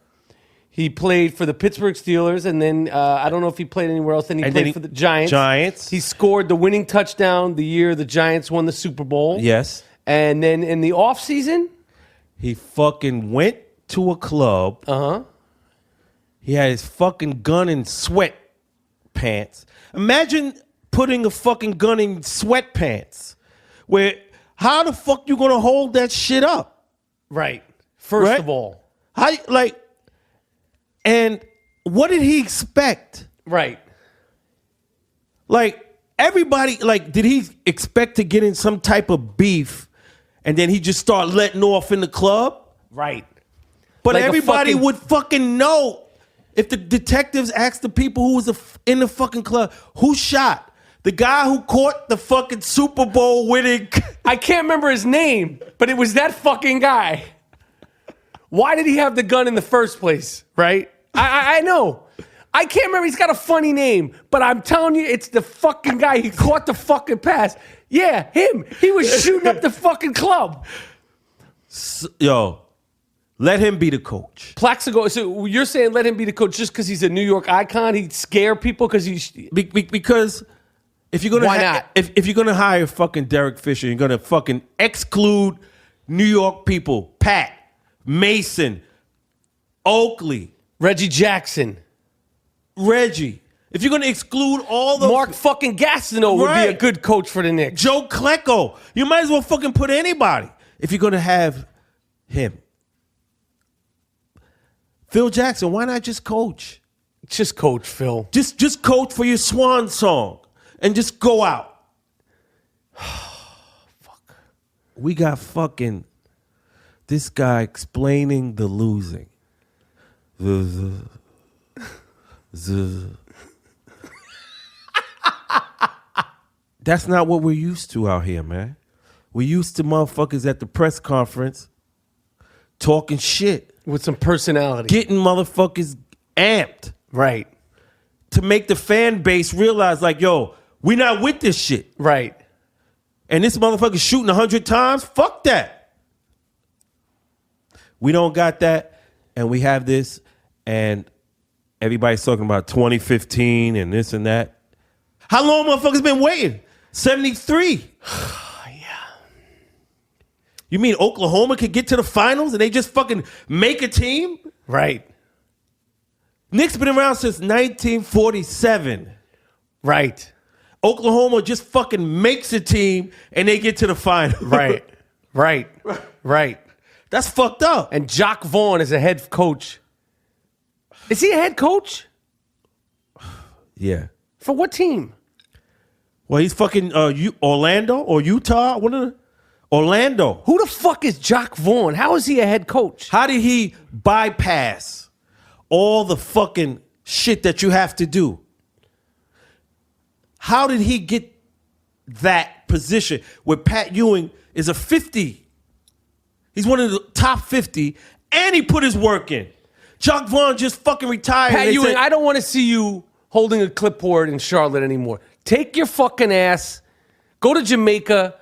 [SPEAKER 1] He played for the Pittsburgh Steelers, and then I don't know if he played anywhere else. Then he played for the Giants. He scored the winning touchdown the year the Giants won the Super Bowl.
[SPEAKER 4] Yes.
[SPEAKER 1] And then in the offseason?
[SPEAKER 4] He fucking went to a club.
[SPEAKER 1] Uh-huh.
[SPEAKER 4] He had his fucking gun in sweatpants. Imagine putting a fucking gun in sweatpants. How the fuck you gonna hold that shit up?
[SPEAKER 1] Right. First of all.
[SPEAKER 4] And what did he expect?
[SPEAKER 1] Right.
[SPEAKER 4] Like, everybody, did he expect to get in some type of beef and then he just start letting off in the club?
[SPEAKER 1] Right.
[SPEAKER 4] But everybody would fucking know if the detectives asked the people who was in the fucking club, who shot? The guy who caught the fucking Super Bowl winning.
[SPEAKER 1] I can't remember his name, but it was that fucking guy. Why did he have the gun in the first place, right? I know. I can't remember. He's got a funny name, but I'm telling you, it's the fucking guy. He caught the fucking pass. Yeah, him. He was shooting up the fucking club.
[SPEAKER 4] Yo, let him be the coach.
[SPEAKER 1] Plaxico, so you're saying let him be the coach just because he's a New York icon? He'd scare people because he's...
[SPEAKER 4] Because if you're gonna...
[SPEAKER 1] Why not?
[SPEAKER 4] If you're gonna hire fucking Derek Fisher, you're gonna fucking exclude New York people. Pat, Mason, Oakley,
[SPEAKER 1] Reggie Jackson.
[SPEAKER 4] Reggie. If you're going to exclude all those...
[SPEAKER 1] Mark fucking Gastineau would be a good coach for the Knicks.
[SPEAKER 4] Joe Klecko. You might as well fucking put anybody if you're going to have him. Phil Jackson, why not just coach?
[SPEAKER 1] Just coach, Phil.
[SPEAKER 4] Just coach for your swan song and just go out.
[SPEAKER 1] Fuck.
[SPEAKER 4] We got fucking this guy explaining the losing. That's not what we're used to out here, man. We're used to motherfuckers at the press conference talking shit.
[SPEAKER 1] With some personality.
[SPEAKER 4] Getting motherfuckers amped.
[SPEAKER 1] Right.
[SPEAKER 4] To make the fan base realize, like, yo, we not with this shit.
[SPEAKER 1] Right.
[SPEAKER 4] And this motherfucker's shooting 100 times? Fuck that. We don't got that, and we have this, and everybody's talking about 2015 and this and that. How long motherfuckers been waiting? 73.
[SPEAKER 1] Yeah.
[SPEAKER 4] You mean Oklahoma could get to the finals and they just fucking make a team?
[SPEAKER 1] Right.
[SPEAKER 4] Knicks been around since 1947.
[SPEAKER 1] Right.
[SPEAKER 4] Oklahoma just fucking makes a team and they get to the final.
[SPEAKER 1] Right. Right.
[SPEAKER 4] That's fucked up.
[SPEAKER 1] And Jock Vaughn is a head coach. Is he a head coach?
[SPEAKER 4] Yeah.
[SPEAKER 1] For what team?
[SPEAKER 4] Well, he's fucking Orlando or Utah. Orlando.
[SPEAKER 1] Who the fuck is Jock Vaughn? How is he a head coach?
[SPEAKER 4] How did he bypass all the fucking shit that you have to do? How did he get that position where Pat Ewing is a 50? He's one of the top 50, and he put his work in. Jock Vaughn just fucking retired.
[SPEAKER 1] Pat Ewing, I don't want to see you holding a clipboard in Charlotte anymore. Take your fucking ass, go to Jamaica.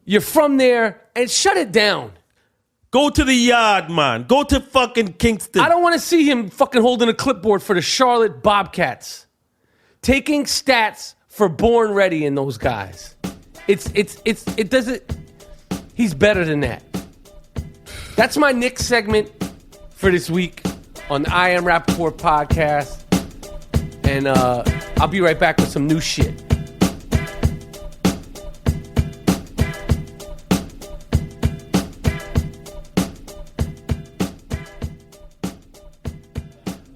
[SPEAKER 1] You're from there, and shut it down.
[SPEAKER 4] Go to the yard, man. Go to fucking Kingston.
[SPEAKER 1] I don't want to see him fucking holding a clipboard for the Charlotte Bobcats. Taking stats for Born Ready and those guys. It doesn't. He's better than that. That's my Knicks segment for this week on the I Am Rapaport podcast. And I'll be right back with some new shit.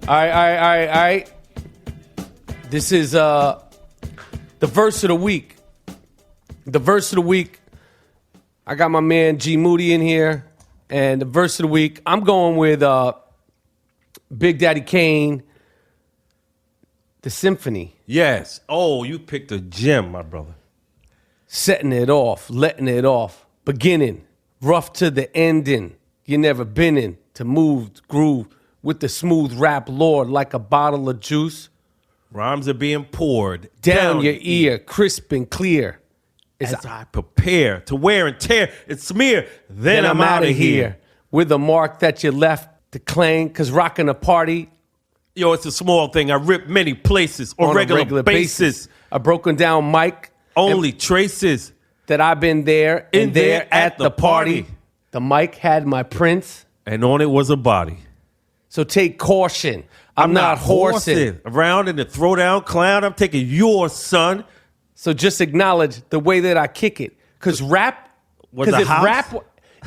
[SPEAKER 1] All right. This is the verse of the week. The verse of the week. I got my man G Moody in here. And the verse of the week, I'm going with Big Daddy Kane, The Symphony.
[SPEAKER 4] Yes. Oh, you picked a gem, my brother.
[SPEAKER 1] Setting it off, letting it off. Beginning, rough to the ending. You never been in to move, groove with the smooth rap lord like a bottle of juice.
[SPEAKER 4] Rhymes are being poured
[SPEAKER 1] down your ear, crisp and clear.
[SPEAKER 4] As I prepare to wear and tear and smear, then I'm out of here.
[SPEAKER 1] With a mark that you left to claim, cause rocking a party.
[SPEAKER 4] Yo, it's a small thing. I rip many places on a regular basis.
[SPEAKER 1] A broken down mic.
[SPEAKER 4] Only traces
[SPEAKER 1] that I've been there and there at the party. The mic had my prints.
[SPEAKER 4] And on it was a body.
[SPEAKER 1] So take caution. I'm not horsing
[SPEAKER 4] around in the throwdown clown. I'm taking yours, son.
[SPEAKER 1] So just acknowledge the way that I kick it. Because rap
[SPEAKER 4] was a house?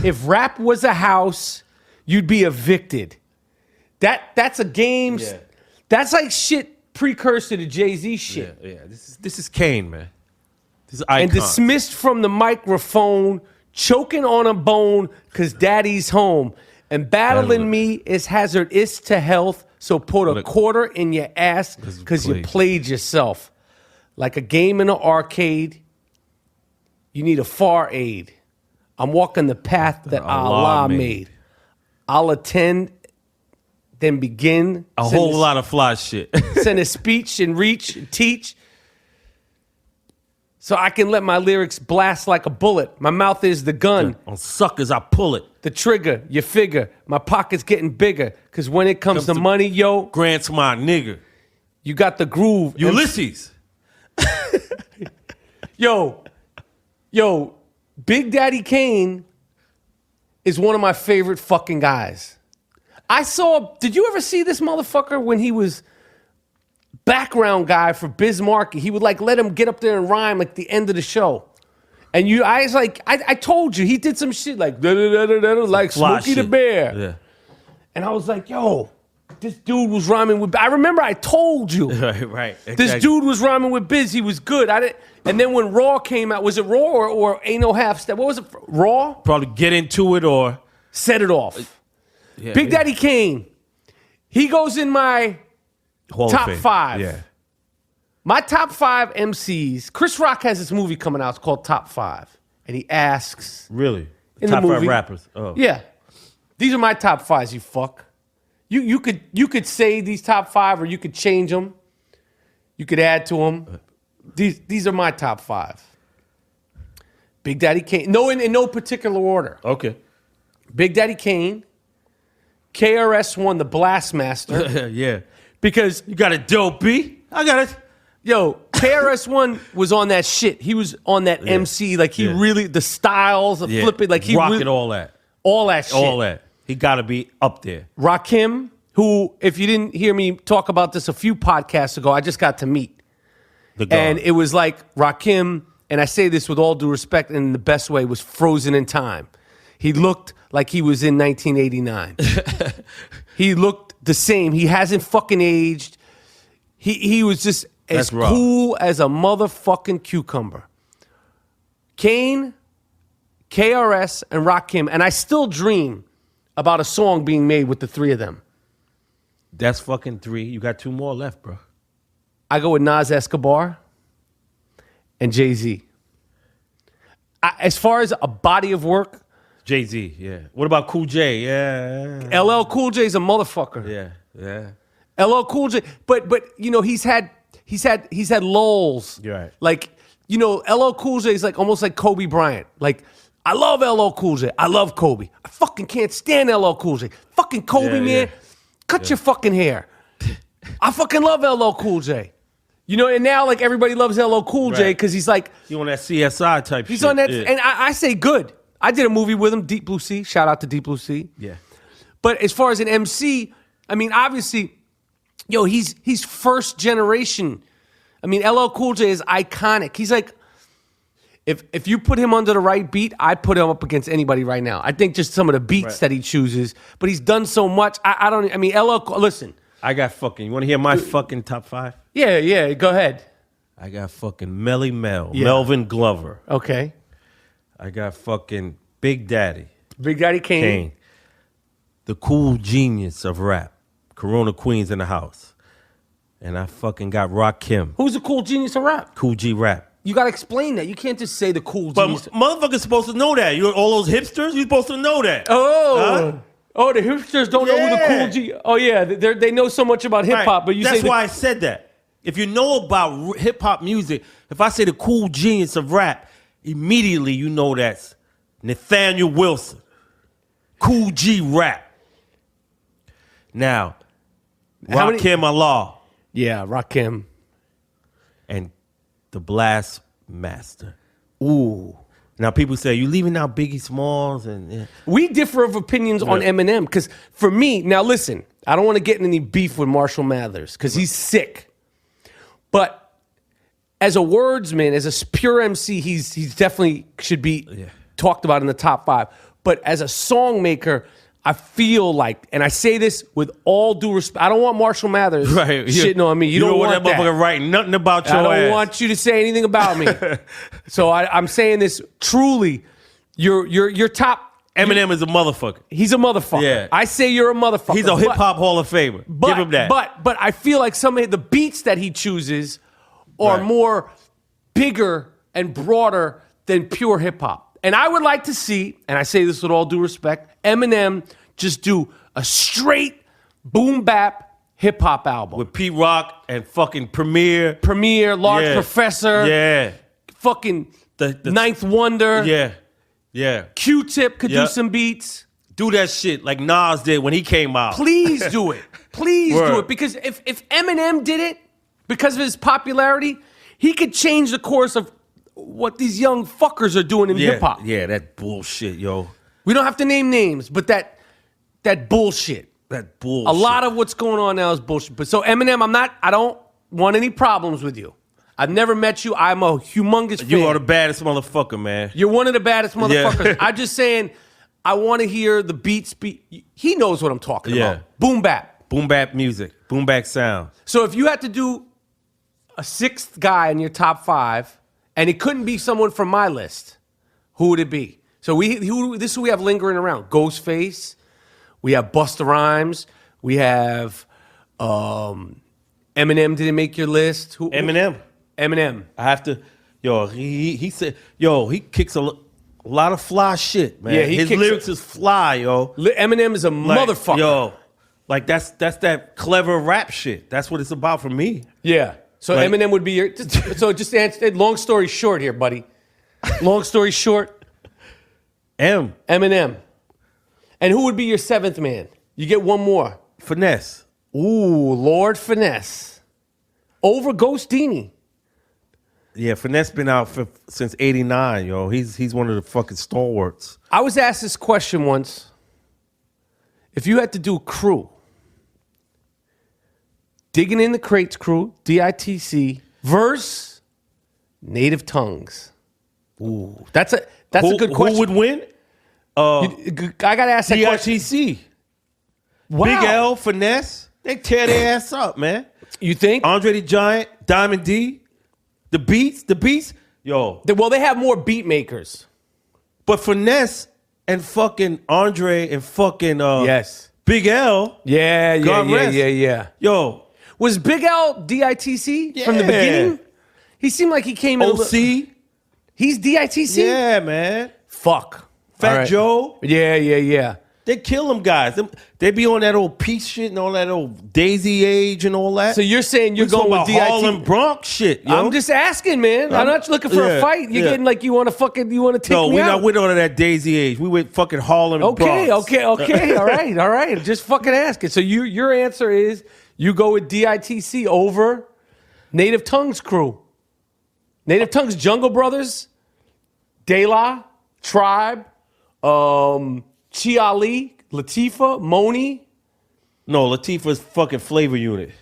[SPEAKER 1] If rap was a house, you'd be evicted. That's a game.
[SPEAKER 4] Yeah.
[SPEAKER 1] That's like shit precursor to Jay-Z shit.
[SPEAKER 4] Yeah. This is Kane, man. This is icon.
[SPEAKER 1] And dismissed from the microphone, choking on a bone because daddy's home. And battling me is hazardous to health, so put a quarter in your ass because you played yourself. Like a game in an arcade, you need a far aid. I'm walking the path that Allah made. I'll attend, then begin.
[SPEAKER 4] A whole lot of fly shit.
[SPEAKER 1] Send a speech and reach and teach. So I can let my lyrics blast like a bullet. My mouth is the gun.
[SPEAKER 4] On suckers, I pull it.
[SPEAKER 1] The trigger, you figure. My pocket's getting bigger. Because when it comes to money, yo.
[SPEAKER 4] Grant's my nigga.
[SPEAKER 1] You got the groove.
[SPEAKER 4] Ulysses.
[SPEAKER 1] Yo, Big Daddy Kane is one of my favorite fucking guys. Did you ever see this motherfucker when he was background guy for Biz Markie? He would like let him get up there and rhyme like the end of the show. And I told you, he did some shit like like Smokey the Bear.
[SPEAKER 4] Yeah.
[SPEAKER 1] And I was like, yo, this dude was rhyming with, I remember I told you.
[SPEAKER 4] Right. Exactly.
[SPEAKER 1] This dude was rhyming with Biz. He was good. And then when Raw came out, was it Raw or Ain't No Half Step? What was it? Raw?
[SPEAKER 4] Probably Get Into It or
[SPEAKER 1] Set It Off.
[SPEAKER 4] Yeah,
[SPEAKER 1] Big Daddy Kane. He goes in my top 5.
[SPEAKER 4] Yeah.
[SPEAKER 1] My top 5 MCs. Chris Rock has this movie coming out. It's called Top 5. And he asks.
[SPEAKER 4] Really?
[SPEAKER 1] In
[SPEAKER 4] Top
[SPEAKER 1] the
[SPEAKER 4] 5
[SPEAKER 1] movie,
[SPEAKER 4] rappers. Oh.
[SPEAKER 1] Yeah. These are my top 5s, you fuck. You could say these top 5 or you could change them. You could add to them. These are my top 5. Big Daddy Kane. No, in no particular order.
[SPEAKER 4] Okay.
[SPEAKER 1] Big Daddy Kane. KRS-One, the Blastmaster.
[SPEAKER 4] Yeah.
[SPEAKER 1] Because
[SPEAKER 4] you got a dopey. I got it.
[SPEAKER 1] Yo, KRS-One was on that shit. He was on that MC. Like he really, the styles of flipping. Like he
[SPEAKER 4] rocking all that.
[SPEAKER 1] All that shit.
[SPEAKER 4] All that. He got to be up there.
[SPEAKER 1] Rakim, who, if you didn't hear me talk about this a few podcasts ago, I just got to meet. And it was like Rakim, and I say this with all due respect and in the best way, was frozen in time. He looked like he was in 1989. He looked the same. He hasn't fucking aged. He was just as cool as a motherfucking cucumber. Kane, KRS, and Rakim, and I still dream about a song being made with the three of them.
[SPEAKER 4] That's fucking 3. You got 2 more left, bro.
[SPEAKER 1] I go with Nas Escobar and Jay-Z. As far as a body of work,
[SPEAKER 4] Jay-Z, yeah. What about Cool J? Yeah.
[SPEAKER 1] LL Cool J's a motherfucker.
[SPEAKER 4] Yeah.
[SPEAKER 1] LL Cool J, but you know he's had lulls.
[SPEAKER 4] You're right.
[SPEAKER 1] Like, you know, LL Cool J is like almost like Kobe Bryant. Like, I love LL Cool J. I love Kobe. I fucking can't stand LL Cool J. Fucking Kobe, man. Cut your fucking hair. I fucking love LL Cool J. You know, and now like everybody loves LL Cool J because he's like
[SPEAKER 4] You on that CSI type
[SPEAKER 1] he's
[SPEAKER 4] shit.
[SPEAKER 1] on that,
[SPEAKER 4] yeah.
[SPEAKER 1] and I say good. I did a movie with him, Deep Blue Sea. Shout out to Deep Blue Sea.
[SPEAKER 4] Yeah.
[SPEAKER 1] But as far as an MC, I mean, obviously, he's first generation. I mean, LL Cool J is iconic. He's like, if you put him under the right beat, I'd put him up against anybody right now. I think just some of the beats that he chooses, but he's done so much. I mean, listen.
[SPEAKER 4] I got fucking, you want to hear my fucking top 5?
[SPEAKER 1] Yeah, go ahead.
[SPEAKER 4] I got fucking Melly Mel,
[SPEAKER 1] Yeah.
[SPEAKER 4] Melvin Glover.
[SPEAKER 1] Okay.
[SPEAKER 4] I got fucking Big Daddy
[SPEAKER 1] Big Daddy Kane.
[SPEAKER 4] Kane. The cool genius of rap. Corona Queens in the house. And I fucking got Rakim.
[SPEAKER 1] Who's the cool genius of rap?
[SPEAKER 4] Cool G Rap.
[SPEAKER 1] You got to explain that. You can't just say the cool
[SPEAKER 4] But
[SPEAKER 1] genius.
[SPEAKER 4] motherfuckers supposed to know that. All those hipsters, you're supposed to know that.
[SPEAKER 1] Oh, the hipsters don't know who the cool G. Oh yeah, they know so much about hip hop,
[SPEAKER 4] Right.
[SPEAKER 1] but you
[SPEAKER 4] That's
[SPEAKER 1] say
[SPEAKER 4] why I said that. If you know about hip hop music, if I say the cool genius of rap, immediately you know that's Nathaniel Wilson. Cool G Rap. Now,
[SPEAKER 1] How many-
[SPEAKER 4] Rakim Allah
[SPEAKER 1] yeah, Rakim.
[SPEAKER 4] and the Blast Master.
[SPEAKER 1] Ooh.
[SPEAKER 4] Now people say you leaving out Biggie Smalls and
[SPEAKER 1] We differ of opinions on Eminem because for me, now listen, I don't want to get in any beef with Marshall Mathers because he's sick. But as a wordsman, as a pure MC, he's definitely should be talked about in the top 5. But as a song maker, I feel like, and I say this with all due respect, I don't want Marshall Mathers shitting on me. You don't want
[SPEAKER 4] that motherfucker writing nothing about your
[SPEAKER 1] I don't
[SPEAKER 4] ass.
[SPEAKER 1] want you to say anything about me. So I'm saying this truly. Your top.
[SPEAKER 4] Eminem is a motherfucker.
[SPEAKER 1] He's a motherfucker.
[SPEAKER 4] Yeah.
[SPEAKER 1] I say you're a motherfucker.
[SPEAKER 4] He's a hip hop Hall of Famer. Give him that.
[SPEAKER 1] But I feel like some of the beats that he chooses are more bigger and broader than pure hip hop. And I would like to see, and I say this with all due respect, Eminem just do a straight boom bap hip hop album
[SPEAKER 4] with Pete Rock and fucking Premier,
[SPEAKER 1] Large Professor, fucking
[SPEAKER 4] the
[SPEAKER 1] Ninth Wonder,
[SPEAKER 4] yeah.
[SPEAKER 1] Q-Tip could do some beats.
[SPEAKER 4] Do that shit like Nas did when he came out.
[SPEAKER 1] Please do it. Please
[SPEAKER 4] Word.
[SPEAKER 1] do it. Because if Eminem did it, because of his popularity, he could change the course of what these young fuckers are doing in hip-hop.
[SPEAKER 4] Yeah, that bullshit, yo.
[SPEAKER 1] We don't have to name names, but that bullshit.
[SPEAKER 4] That bullshit.
[SPEAKER 1] A lot of what's going on now is bullshit. But so Eminem, I don't want any problems with you. I've never met you. I'm a humongous fan.
[SPEAKER 4] You are the baddest motherfucker, man.
[SPEAKER 1] You're one of the baddest motherfuckers.
[SPEAKER 4] Yeah.
[SPEAKER 1] I'm just saying, I want to hear the beats. He knows what I'm talking about. Boom bap.
[SPEAKER 4] Boom bap music. Boom bap sound.
[SPEAKER 1] So if you had to do a 6th guy in your top 5, and it couldn't be someone from my list, who would it be? So this is who we have lingering around. Ghostface. We have Busta Rhymes. We have Eminem. Didn't make your list.
[SPEAKER 4] Eminem. I have to. Yo, he said. Yo, he kicks a lot of fly shit, man.
[SPEAKER 1] Yeah,
[SPEAKER 4] his lyrics is fly, yo.
[SPEAKER 1] Eminem is a motherfucker.
[SPEAKER 4] Yo, like that's that clever rap shit. That's what it's about for me.
[SPEAKER 1] Yeah. So
[SPEAKER 4] like,
[SPEAKER 1] Eminem would be your. Just answer. Long story short, here, buddy. Long story short. Eminem. And who would be your 7th man? You get one more.
[SPEAKER 4] Finesse.
[SPEAKER 1] Ooh, Lord Finesse. Over Ghostini.
[SPEAKER 4] Yeah, Finesse been out since '89, yo. He's one of the fucking stalwarts.
[SPEAKER 1] I was asked this question once. If you had to do crew, Digging in the Crates crew, DITC, verse Native Tongues. Ooh, that's a good question.
[SPEAKER 4] Who would win?
[SPEAKER 1] I got to ask that question.
[SPEAKER 4] DITC.
[SPEAKER 1] Wow.
[SPEAKER 4] Big L, Finesse, they tear their ass up, man.
[SPEAKER 1] You think?
[SPEAKER 4] Andre the Giant, Diamond D, the Beats, yo.
[SPEAKER 1] Well, they have more beat makers.
[SPEAKER 4] But Finesse and fucking Andre and fucking
[SPEAKER 1] yes,
[SPEAKER 4] Big L.
[SPEAKER 1] Yeah.
[SPEAKER 4] Yo.
[SPEAKER 1] Was Big L DITC from the beginning? He seemed like he came in
[SPEAKER 4] OC.
[SPEAKER 1] He's DITC?
[SPEAKER 4] Yeah, man.
[SPEAKER 1] Fuck.
[SPEAKER 4] Fat Joe.
[SPEAKER 1] Yeah.
[SPEAKER 4] They kill them guys. They be on that old peace shit and all that old Daisy Age and all that.
[SPEAKER 1] So you're saying you're going with DITC?
[SPEAKER 4] Harlem Bronx shit, yo.
[SPEAKER 1] I'm just asking, man. I'm not looking for a fight. You're getting like you want to take me out.
[SPEAKER 4] No, we're not with all of that Daisy Age. We with fucking Harlem Bronx.
[SPEAKER 1] Okay. All right. Just fucking asking. So your answer is you go with DITC over Native Tongues crew. Native Tongues, Jungle Brothers, De La, Tribe, Chi Ali, Latifah, Moni.
[SPEAKER 4] No, Latifah's fucking flavor unit.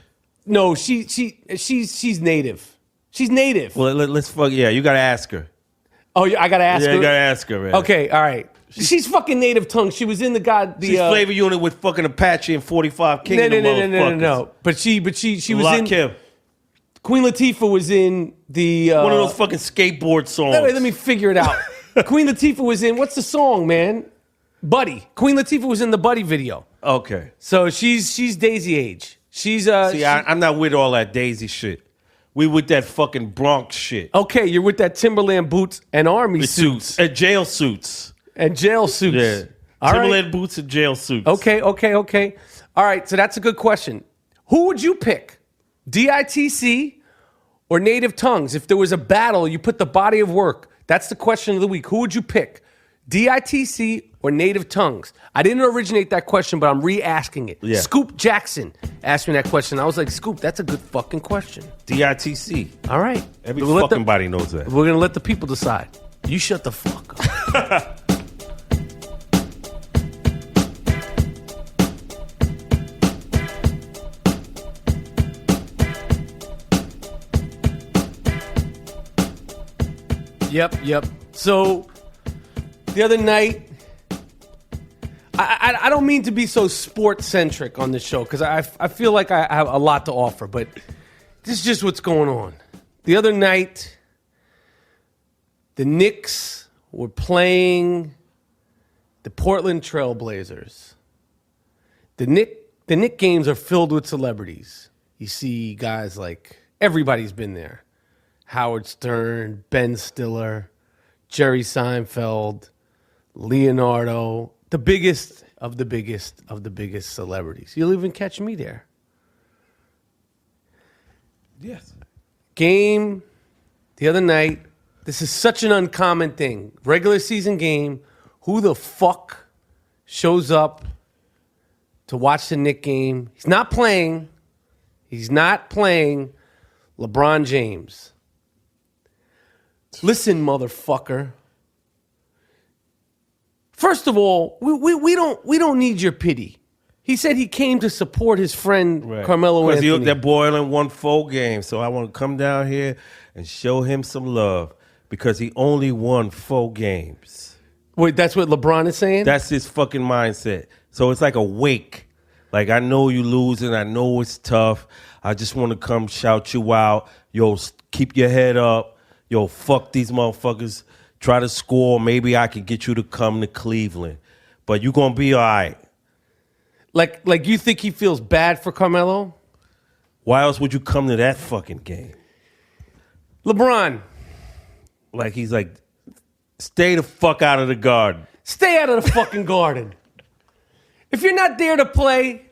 [SPEAKER 1] No, she's native. She's native.
[SPEAKER 4] Well, let's fuck. Yeah, you gotta ask her.
[SPEAKER 1] Oh, yeah, I gotta ask her.
[SPEAKER 4] Yeah, you gotta ask her, man.
[SPEAKER 1] Okay, all right. She's fucking Native Tongue. She was in
[SPEAKER 4] She's flavor unit with fucking Apache and 45 King.
[SPEAKER 1] No. But she was in.
[SPEAKER 4] Kim.
[SPEAKER 1] Queen Latifah was in the
[SPEAKER 4] One of those fucking skateboard songs.
[SPEAKER 1] Let me figure it out. Queen Latifah was in what's the song, man? Buddy. Queen Latifah was in the Buddy video.
[SPEAKER 4] Okay.
[SPEAKER 1] So she's Daisy age.
[SPEAKER 4] I'm not with all that Daisy shit. We with that fucking Bronx shit.
[SPEAKER 1] Okay, you're with that Timberland boots and army suits.
[SPEAKER 4] And jail suits.
[SPEAKER 1] And jail suits.
[SPEAKER 4] Yeah.
[SPEAKER 1] All
[SPEAKER 4] Timberland
[SPEAKER 1] right.
[SPEAKER 4] boots and jail suits.
[SPEAKER 1] Okay. All right, so that's a good question. Who would you pick? DITC or Native Tongues? If there was a battle, you put the body of work. That's the question of the week. Who would you pick? DITC or Native Tongues? I didn't originate that question, but I'm re-asking it.
[SPEAKER 4] Yeah.
[SPEAKER 1] Scoop Jackson asked me that question. I was like, Scoop, that's a good fucking question.
[SPEAKER 4] DITC.
[SPEAKER 1] All right.
[SPEAKER 4] Every fucking body knows that.
[SPEAKER 1] We're going to let the people decide. You shut the fuck up. Yep. So the other night, I don't mean to be so sports-centric on this show because I feel like I have a lot to offer, but this is just what's going on. The other night, the Knicks were playing the Portland Trail Blazers. The Knicks games are filled with celebrities. You see guys like, everybody's been there. Howard Stern, Ben Stiller, Jerry Seinfeld, Leonardo, the biggest of the biggest of the biggest celebrities. You'll even catch me there.
[SPEAKER 4] Yes.
[SPEAKER 1] Game the other night. This is such an uncommon thing. Regular season game. Who the fuck shows up to watch the Knicks game? He's not playing. LeBron James. Listen, motherfucker. First of all, we don't need your pity. He said he came to support his friend Carmelo Anthony.
[SPEAKER 4] Because that boy only won 4 games, so I want to come down here and show him some love because he only won 4 games.
[SPEAKER 1] Wait, that's what LeBron is saying?
[SPEAKER 4] That's his fucking mindset. So it's like a wake. Like, I know you losing. I know it's tough. I just want to come shout you out. Yo, keep your head up. Yo, fuck these motherfuckers. Try to score. Maybe I can get you to come to Cleveland. But you going to be all right.
[SPEAKER 1] Like you think he feels bad for Carmelo?
[SPEAKER 4] Why else would you come to that fucking game?
[SPEAKER 1] LeBron.
[SPEAKER 4] Like, he's like, stay the fuck out of the garden.
[SPEAKER 1] Stay out of the fucking garden. If you're not there to play,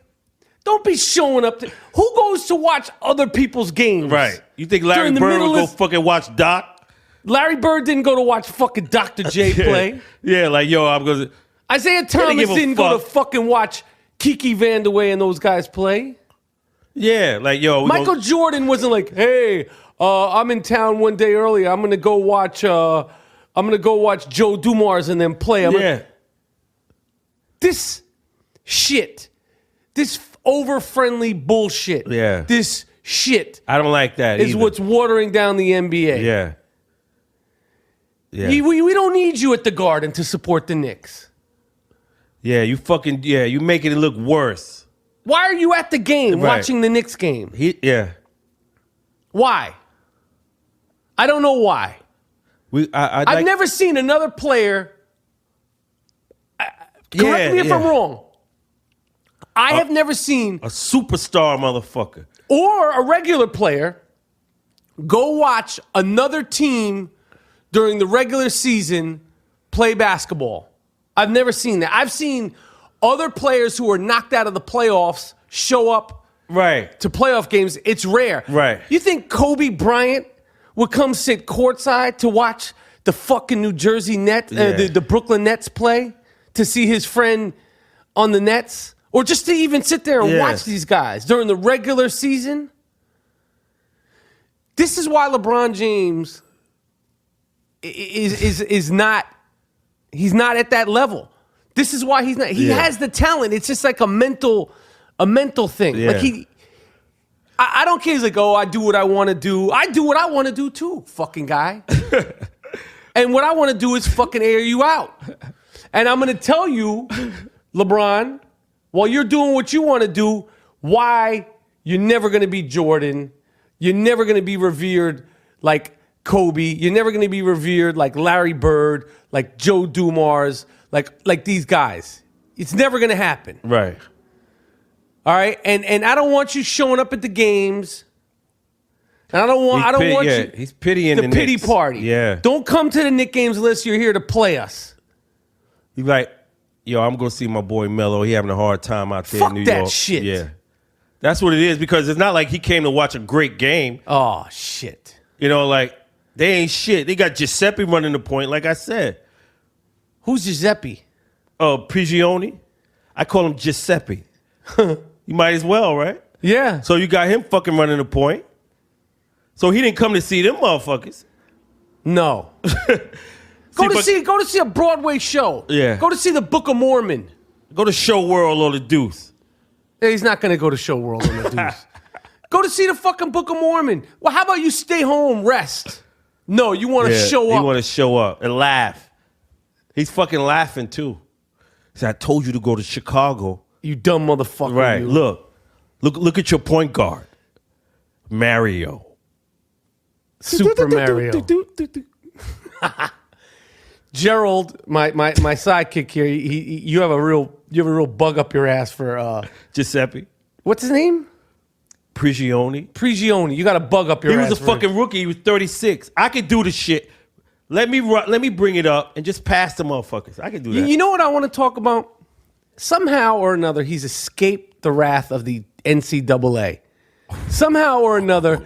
[SPEAKER 1] don't be showing up. Who goes to watch other people's games?
[SPEAKER 4] Right. You think Larry Bird would go fucking watch Doc?
[SPEAKER 1] Larry Bird didn't go to watch fucking Dr. J play.
[SPEAKER 4] Yeah, like, yo, I'm going to...
[SPEAKER 1] Isaiah Thomas didn't go to fucking watch Kiki Vandeweghe and those guys play.
[SPEAKER 4] Yeah, like, yo...
[SPEAKER 1] Michael Jordan wasn't like, hey, I'm in town one day early. I'm going to go watch Joe Dumars and then play. This shit. This over-friendly bullshit.
[SPEAKER 4] Yeah.
[SPEAKER 1] This shit.
[SPEAKER 4] I don't like that
[SPEAKER 1] is
[SPEAKER 4] either.
[SPEAKER 1] What's watering down the NBA.
[SPEAKER 4] Yeah.
[SPEAKER 1] We don't need you at the Garden to support the Knicks.
[SPEAKER 4] Yeah, you making it look worse.
[SPEAKER 1] Why are you at the game watching the Knicks game? Why? I don't know why. I've never seen another player. Correct me if I'm wrong. I have never seen
[SPEAKER 4] a superstar motherfucker
[SPEAKER 1] or a regular player go watch another team during the regular season play basketball. I've never seen that. I've seen other players who are knocked out of the playoffs show up to playoff games. It's rare.
[SPEAKER 4] Right.
[SPEAKER 1] You think Kobe Bryant would come sit courtside to watch the fucking New Jersey Nets, the Brooklyn Nets play, to see his friend on the Nets? Or just to even sit there and watch these guys during the regular season? This is why LeBron James is not. He's not at that level. This is why he's not. He has the talent. It's just like a mental thing.
[SPEAKER 4] Yeah.
[SPEAKER 1] Like I don't care. He's like, oh, I do what I want to do. I do what I want to do too, fucking guy. And what I want to do is fucking air you out. And I'm going to tell you, LeBron, while you're doing what you want to do, why you're never going to be Jordan. You're never going to be revered like Kobe. You're never going to be revered like Larry Bird, like Joe Dumars, like these guys. It's never going to happen.
[SPEAKER 4] Right.
[SPEAKER 1] All right? And I don't want you showing up at the games. And I don't want you.
[SPEAKER 4] He's pitying the
[SPEAKER 1] pity
[SPEAKER 4] Knicks.
[SPEAKER 1] party.
[SPEAKER 4] Yeah.
[SPEAKER 1] Don't come to the Knicks games unless you're here to play us.
[SPEAKER 4] He's like, yo, I'm going to see my boy Melo. He having a hard time out there
[SPEAKER 1] Fuck
[SPEAKER 4] in New
[SPEAKER 1] that
[SPEAKER 4] York.
[SPEAKER 1] shit.
[SPEAKER 4] Yeah. That's what it is, because it's not like he came to watch a great game.
[SPEAKER 1] Oh, shit.
[SPEAKER 4] You know, like, they ain't shit. They got Giuseppe running the point, like I said.
[SPEAKER 1] Who's Giuseppe?
[SPEAKER 4] Prigioni. I call him Giuseppe. You might as well, right?
[SPEAKER 1] Yeah.
[SPEAKER 4] So you got him fucking running the point. So he didn't come to see them motherfuckers.
[SPEAKER 1] No. Go to see a Broadway show.
[SPEAKER 4] Yeah.
[SPEAKER 1] Go to see the Book of Mormon.
[SPEAKER 4] Go to Show World or the Deuce.
[SPEAKER 1] He's not going to go to Show World on the Deuce. Go to see the fucking Book of Mormon. Well, how about you stay home, rest? No, you want to show up.
[SPEAKER 4] He want to show up and laugh. He's fucking laughing too. He said, I told you to go to Chicago.
[SPEAKER 1] You dumb motherfucker.
[SPEAKER 4] Right.
[SPEAKER 1] You.
[SPEAKER 4] Look at your point guard. Mario.
[SPEAKER 1] Super Mario. Gerald, my sidekick here, you have a real bug up your ass for
[SPEAKER 4] Giuseppe.
[SPEAKER 1] What's his name?
[SPEAKER 4] Prigioni.
[SPEAKER 1] You got a bug up your ass.
[SPEAKER 4] He was a fucking rookie. He was 36. I could do the shit. Let me bring it up and just pass the motherfuckers. I can do that.
[SPEAKER 1] You know what I want to talk about? Somehow or another, he's escaped the wrath of the NCAA. Somehow or another,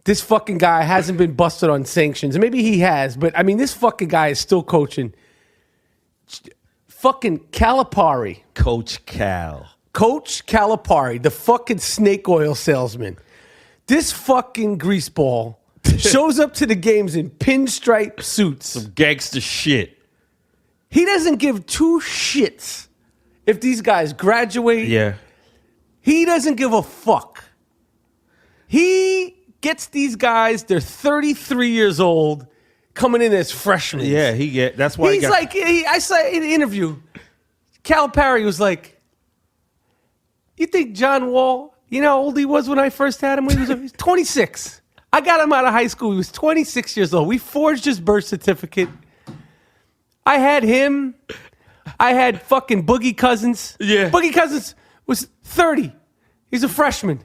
[SPEAKER 1] this fucking guy hasn't been busted on sanctions. Maybe he has, but I mean, this fucking guy is still coaching. Fucking Calipari.
[SPEAKER 4] Coach
[SPEAKER 1] Calipari, the fucking snake oil salesman. This fucking greaseball shows up to the games in pinstripe suits.
[SPEAKER 4] Some gangster shit.
[SPEAKER 1] He doesn't give two shits if these guys graduate.
[SPEAKER 4] Yeah.
[SPEAKER 1] He doesn't give a fuck. He gets these guys, they're 33 years old, coming in as freshmen.
[SPEAKER 4] Yeah, that's why
[SPEAKER 1] I saw in an interview, Calipari was like, you think John Wall, you know how old he was when I first had him? He was 26. I got him out of high school. He was 26 years old. We forged his birth certificate. I had him. I had fucking Boogie Cousins.
[SPEAKER 4] Yeah.
[SPEAKER 1] Boogie Cousins was 30. He's a freshman.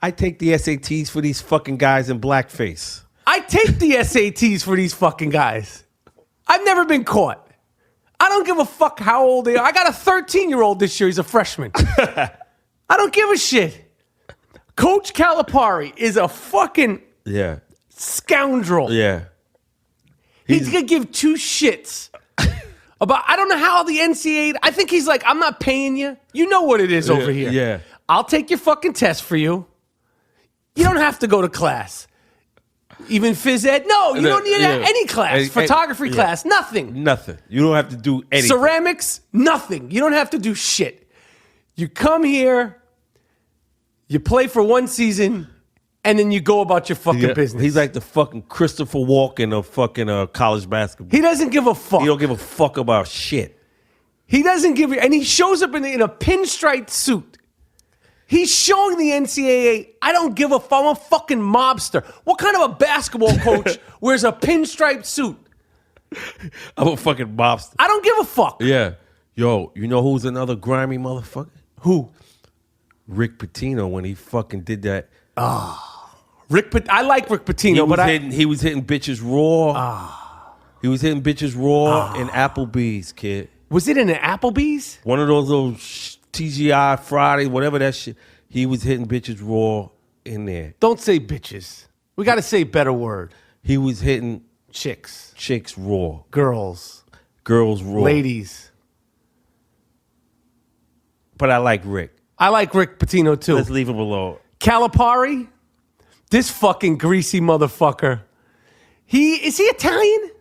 [SPEAKER 4] I take the SATs for these fucking guys in blackface.
[SPEAKER 1] I take the SATs for these fucking guys. I've never been caught. I don't give a fuck how old they are. I got a 13-year-old this year. He's a freshman. I don't give a shit. Coach Calipari is a fucking scoundrel.
[SPEAKER 4] Yeah.
[SPEAKER 1] He's going to give two shits about, I don't know how the NCAA, I think he's like, I'm not paying you. You know what it is over here.
[SPEAKER 4] Yeah.
[SPEAKER 1] I'll take your fucking test for you. You don't have to go to class. Even phys ed? No, you don't need any class. Photography class, nothing.
[SPEAKER 4] Nothing. You don't have to do anything.
[SPEAKER 1] Ceramics, nothing. You don't have to do shit. You come here, you play for one season, and then you go about your fucking business.
[SPEAKER 4] He's like the fucking Christopher Walken of fucking college basketball.
[SPEAKER 1] He doesn't give a fuck.
[SPEAKER 4] He don't give a fuck about shit.
[SPEAKER 1] He doesn't give you, and he shows up in a pinstripe suit. He's showing the NCAA, I don't give a fuck, I'm a fucking mobster. What kind of a basketball coach wears a pinstripe suit?
[SPEAKER 4] I'm a fucking mobster.
[SPEAKER 1] I don't give a fuck.
[SPEAKER 4] Yeah. Yo, you know who's another grimy motherfucker?
[SPEAKER 1] Who?
[SPEAKER 4] Rick Pitino, when he fucking did that.
[SPEAKER 1] I like Rick Pitino,
[SPEAKER 4] he was hitting bitches raw. He was hitting bitches raw in Applebee's, kid.
[SPEAKER 1] Was it in an Applebee's?
[SPEAKER 4] One of those little TGI Friday, whatever that shit. He was hitting bitches raw in there.
[SPEAKER 1] Don't say bitches. We got to say a better word.
[SPEAKER 4] He was hitting
[SPEAKER 1] chicks
[SPEAKER 4] raw.
[SPEAKER 1] Girls
[SPEAKER 4] raw.
[SPEAKER 1] Ladies.
[SPEAKER 4] But I like Rick.
[SPEAKER 1] I like Rick Pitino too.
[SPEAKER 4] Let's leave him alone.
[SPEAKER 1] Calipari, This fucking greasy motherfucker. Is he Italian?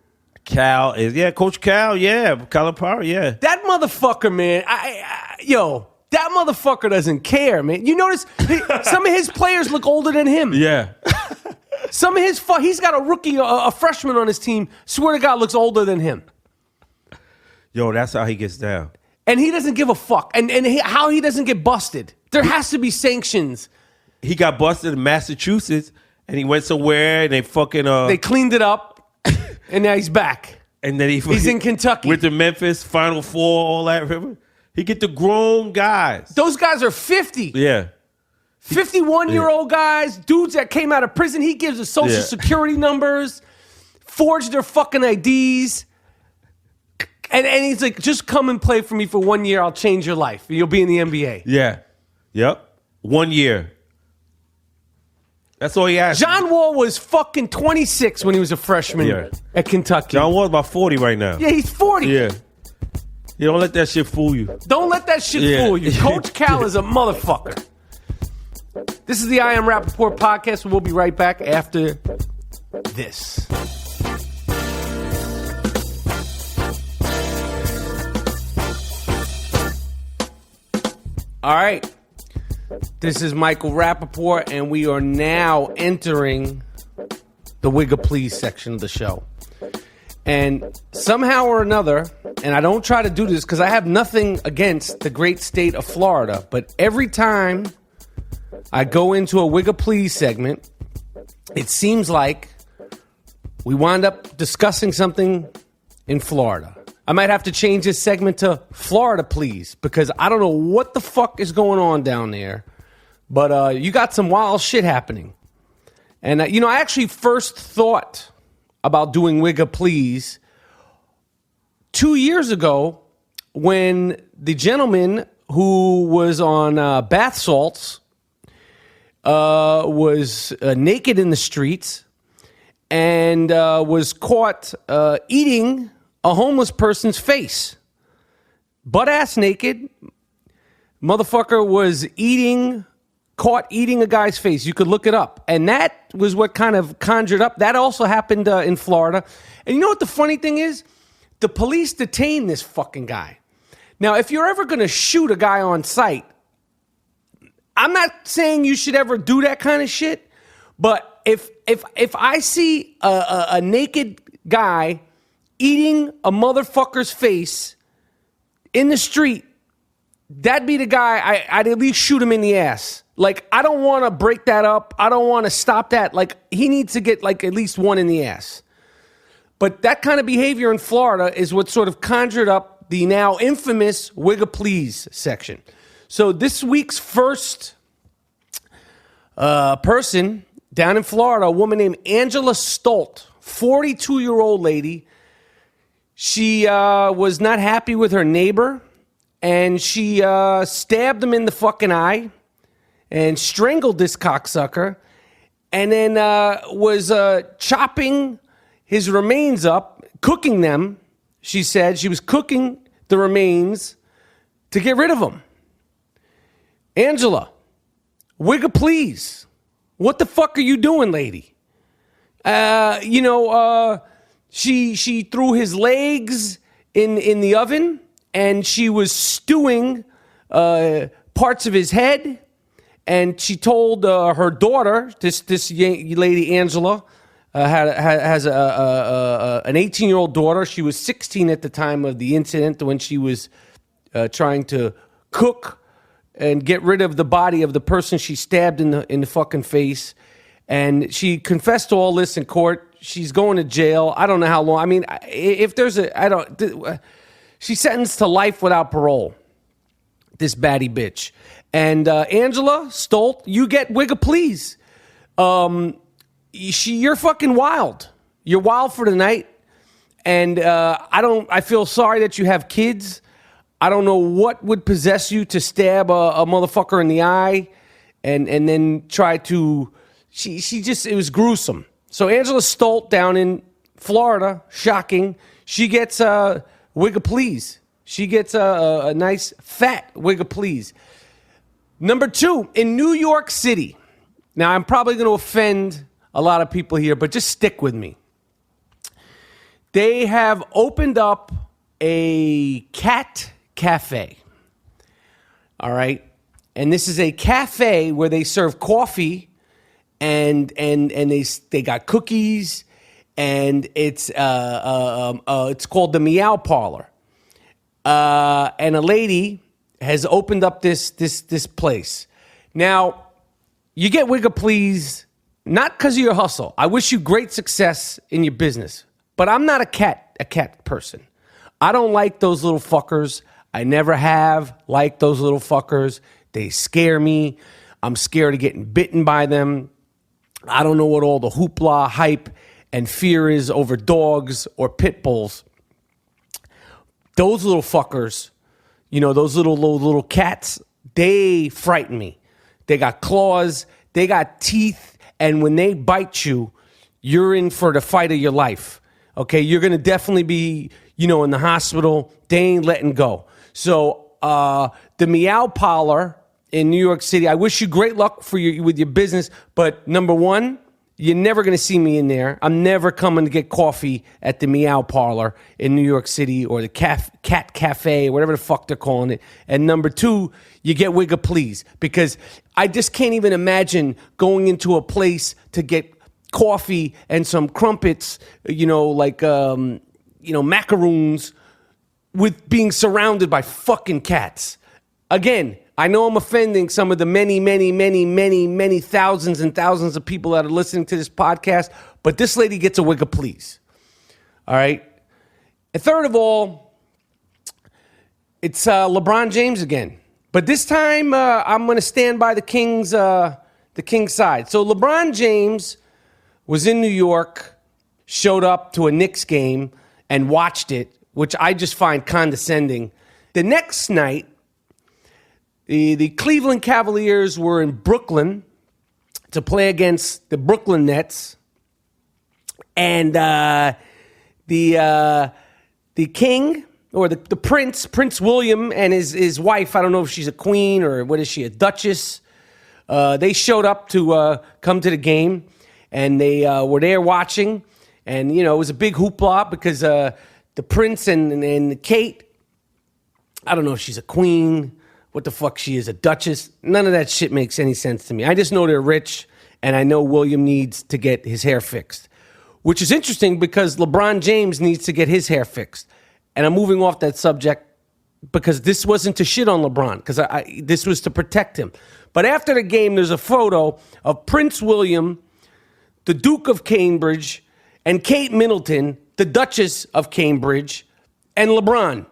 [SPEAKER 4] Cal is, Coach Cal, Calipari, yeah.
[SPEAKER 1] That motherfucker, man. That motherfucker doesn't care, man. You notice some of his players look older than him.
[SPEAKER 4] Yeah.
[SPEAKER 1] Some of he's got a rookie, a freshman on his team. Swear to God, looks older than him.
[SPEAKER 4] Yo, that's how he gets down.
[SPEAKER 1] And he doesn't give a fuck. And how he doesn't get busted. There has to be sanctions.
[SPEAKER 4] He got busted in Massachusetts, and he went somewhere, and they fucking
[SPEAKER 1] they cleaned it up, and now he's back.
[SPEAKER 4] And then
[SPEAKER 1] he's in Kentucky.
[SPEAKER 4] Went to Memphis, Final Four, all that. Remember? He get the grown guys.
[SPEAKER 1] Those guys are 50.
[SPEAKER 4] Yeah.
[SPEAKER 1] 51-year-old guys, dudes that came out of prison. He gives us social security numbers, forged their fucking IDs. And he's like, just come and play for me for 1 year. I'll change your life. You'll be in the NBA.
[SPEAKER 4] Yeah. Yep. 1 year. That's all he asked.
[SPEAKER 1] John Wall was fucking 26 when he was a freshman at Kentucky.
[SPEAKER 4] John Wall's about 40 right now.
[SPEAKER 1] Yeah, he's 40.
[SPEAKER 4] Yeah. You don't let that shit fool you.
[SPEAKER 1] Don't let that shit fool you. Coach Cal is a motherfucker. This is the I Am Rapaport podcast, and we'll be right back after this. All right. This is Michael Rapaport, and we are now entering the Wigga Please section of the show. And somehow or another, and I don't try to do this because I have nothing against the great state of Florida, but every time I go into a Wigga Please segment, it seems like we wind up discussing something in Florida. I might have to change this segment to Florida Please because I don't know what the fuck is going on down there, but you got some wild shit happening. And, I actually first thought about doing Wigga Please 2 years ago when the gentleman who was on bath salts was naked in the streets and was caught eating a homeless person's face. Butt-ass naked. Motherfucker was caught eating a guy's face. You could look it up. And that was what kind of conjured up. That also happened in Florida. And you know what the funny thing is? The police detained this fucking guy. Now, if you're ever going to shoot a guy on sight, I'm not saying you should ever do that kind of shit. But if I see a naked guy eating a motherfucker's face in the street, that'd be the guy I'd at least shoot him in the ass. Like, I don't want to break that up. I don't want to stop that. Like, he needs to get, like, at least one in the ass. But that kind of behavior in Florida is what sort of conjured up the now infamous Wigga Please section. So this week's first person down in Florida, a woman named Angela Stolt, 42-year-old lady. She was not happy with her neighbor, and she stabbed him in the fucking eye and strangled this cocksucker, and then was chopping his remains up, cooking them. She said she was cooking the remains to get rid of them. Angela, Wigga Please. What the fuck are you doing, lady? She threw his legs in the oven, and she was stewing parts of his head. And she told her daughter, this lady Angela, has an 18-year-old daughter. She was 16 at the time of the incident when she was trying to cook and get rid of the body of the person she stabbed in the fucking face. And she confessed to all this in court. She's going to jail. I don't know how long. I mean, if there's she's sentenced to life without parole. This baddie bitch. And Angela Stolt, you get Wigga Please. You're fucking wild. You're wild for the night. And I feel sorry that you have kids. I don't know what would possess you to stab a motherfucker in the eye and then try to. It was gruesome. So Angela Stolt down in Florida, shocking. She gets Wigga Please. She gets a nice fat Wigga Please. Number 2, in New York City, Now, I'm probably going to offend a lot of people here, but just stick with me. They have opened up a cat cafe. All right? And this is a cafe where they serve coffee and they got cookies, and it's called the Meow Parlor. And a lady has opened up this place. Now, you get Wigga Please not because of your hustle. I wish you great success in your business, but I'm not a cat person. I don't like those little fuckers. I never have liked those little fuckers. They scare me. I'm scared of getting bitten by them. I don't know what all the hoopla, hype, and fear is over dogs or pit bulls. Those little fuckers, those little cats, they frighten me. They got claws, they got teeth, and when they bite you, you're in for the fight of your life. Okay, you're gonna definitely be, in the hospital. They ain't letting go. So the Meow Parlor in New York City, I wish you great luck with your business, but number one, you're never going to see me in there. I'm never coming to get coffee at the Meow Parlor in New York City or the Cat Cafe, whatever the fuck they're calling it. And number two, you get Wigga Please, because I just can't even imagine going into a place to get coffee and some crumpets, macaroons, with being surrounded by fucking cats. Again, I know I'm offending some of the many thousands and thousands of people that are listening to this podcast, but this lady gets a Wigga Please. All right? And third of all, it's LeBron James again. But this time, I'm going to stand by the King's side. So LeBron James was in New York, showed up to a Knicks game, and watched it, which I just find condescending. The next night, the Cleveland Cavaliers were in Brooklyn to play against the Brooklyn Nets, and the king, or the Prince William, and his wife, I don't know if she's a queen or what is she, a duchess, they showed up to come to the game, and they were there watching, and it was a big hoopla because the Prince and Kate, I don't know if she's a queen, what the fuck she is, a duchess. None of that shit makes any sense to me. I just know they're rich, and I know William needs to get his hair fixed, which is interesting because LeBron James needs to get his hair fixed. And I'm moving off that subject because this wasn't to shit on LeBron, because this was to protect him. But after the game, there's a photo of Prince William, the Duke of Cambridge, and Kate Middleton, the Duchess of Cambridge, and LeBron,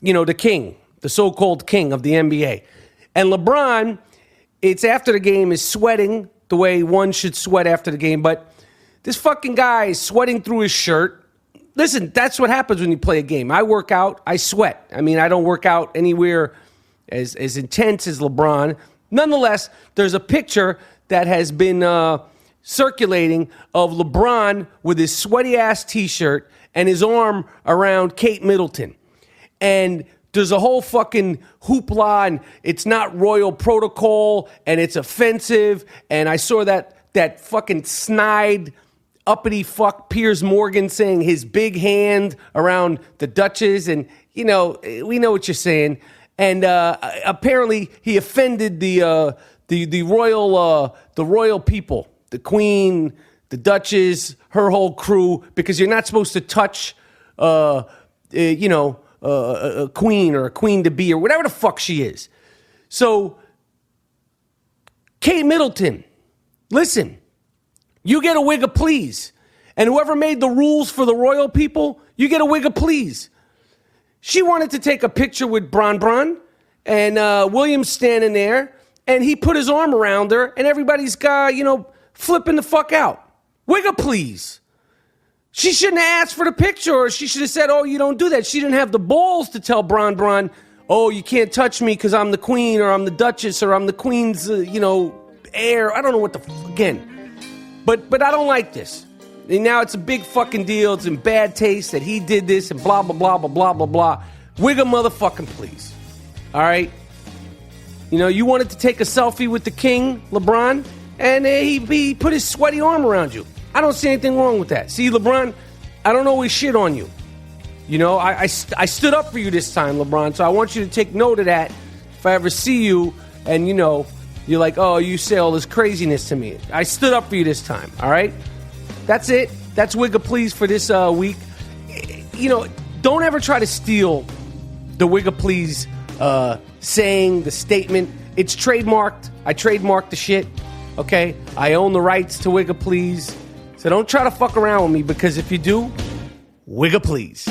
[SPEAKER 1] the king, the so-called king of the NBA. And LeBron, it's after the game, is sweating the way one should sweat after the game. But this fucking guy is sweating through his shirt. Listen, that's what happens when you play a game. I work out, I sweat. I mean, I don't work out anywhere as intense as LeBron. Nonetheless, there's a picture that has been circulating of LeBron with his sweaty-ass T-shirt and his arm around Kate Middleton. And there's a whole fucking hoopla, and it's not royal protocol, and it's offensive. And I saw that fucking snide, uppity fuck Piers Morgan saying his big hand around the Duchess, and we know what you're saying. And apparently he offended the royal people, the Queen, the Duchess, her whole crew, because you're not supposed to touch a queen or a queen-to-be or whatever the fuck she is. So, Kate Middleton, listen, you get a Wigga Please. And whoever made the rules for the royal people, you get a Wigga Please. She wanted to take a picture with Bron, and William's standing there, and he put his arm around her, and everybody's flipping the fuck out. Wigga Please. She shouldn't have asked for the picture, or she should have said, oh, you don't do that. She didn't have the balls to tell Bron, oh, you can't touch me because I'm the queen, or I'm the duchess, or I'm the queen's, heir. I don't know what again. But I don't like this. And now it's a big fucking deal. It's in bad taste that he did this and blah, blah, blah, blah, blah, blah, blah. Wigga motherfucking please. All right? You wanted to take a selfie with the king, LeBron? and he put his sweaty arm around you. I don't see anything wrong with that. See, LeBron, I don't always shit on you. You know, I stood up for you this time, LeBron, so I want you to take note of that if I ever see you and, you know, you're like, oh, you say all this craziness to me. I stood up for you this time, all right? That's it. That's Wigga Please for this week. You know, don't ever try to steal the Wigga Please saying, the statement. It's trademarked. I trademarked the shit, okay? I own the rights to Wigga Please. So don't try to fuck around with me, because if you do, Wigga Please.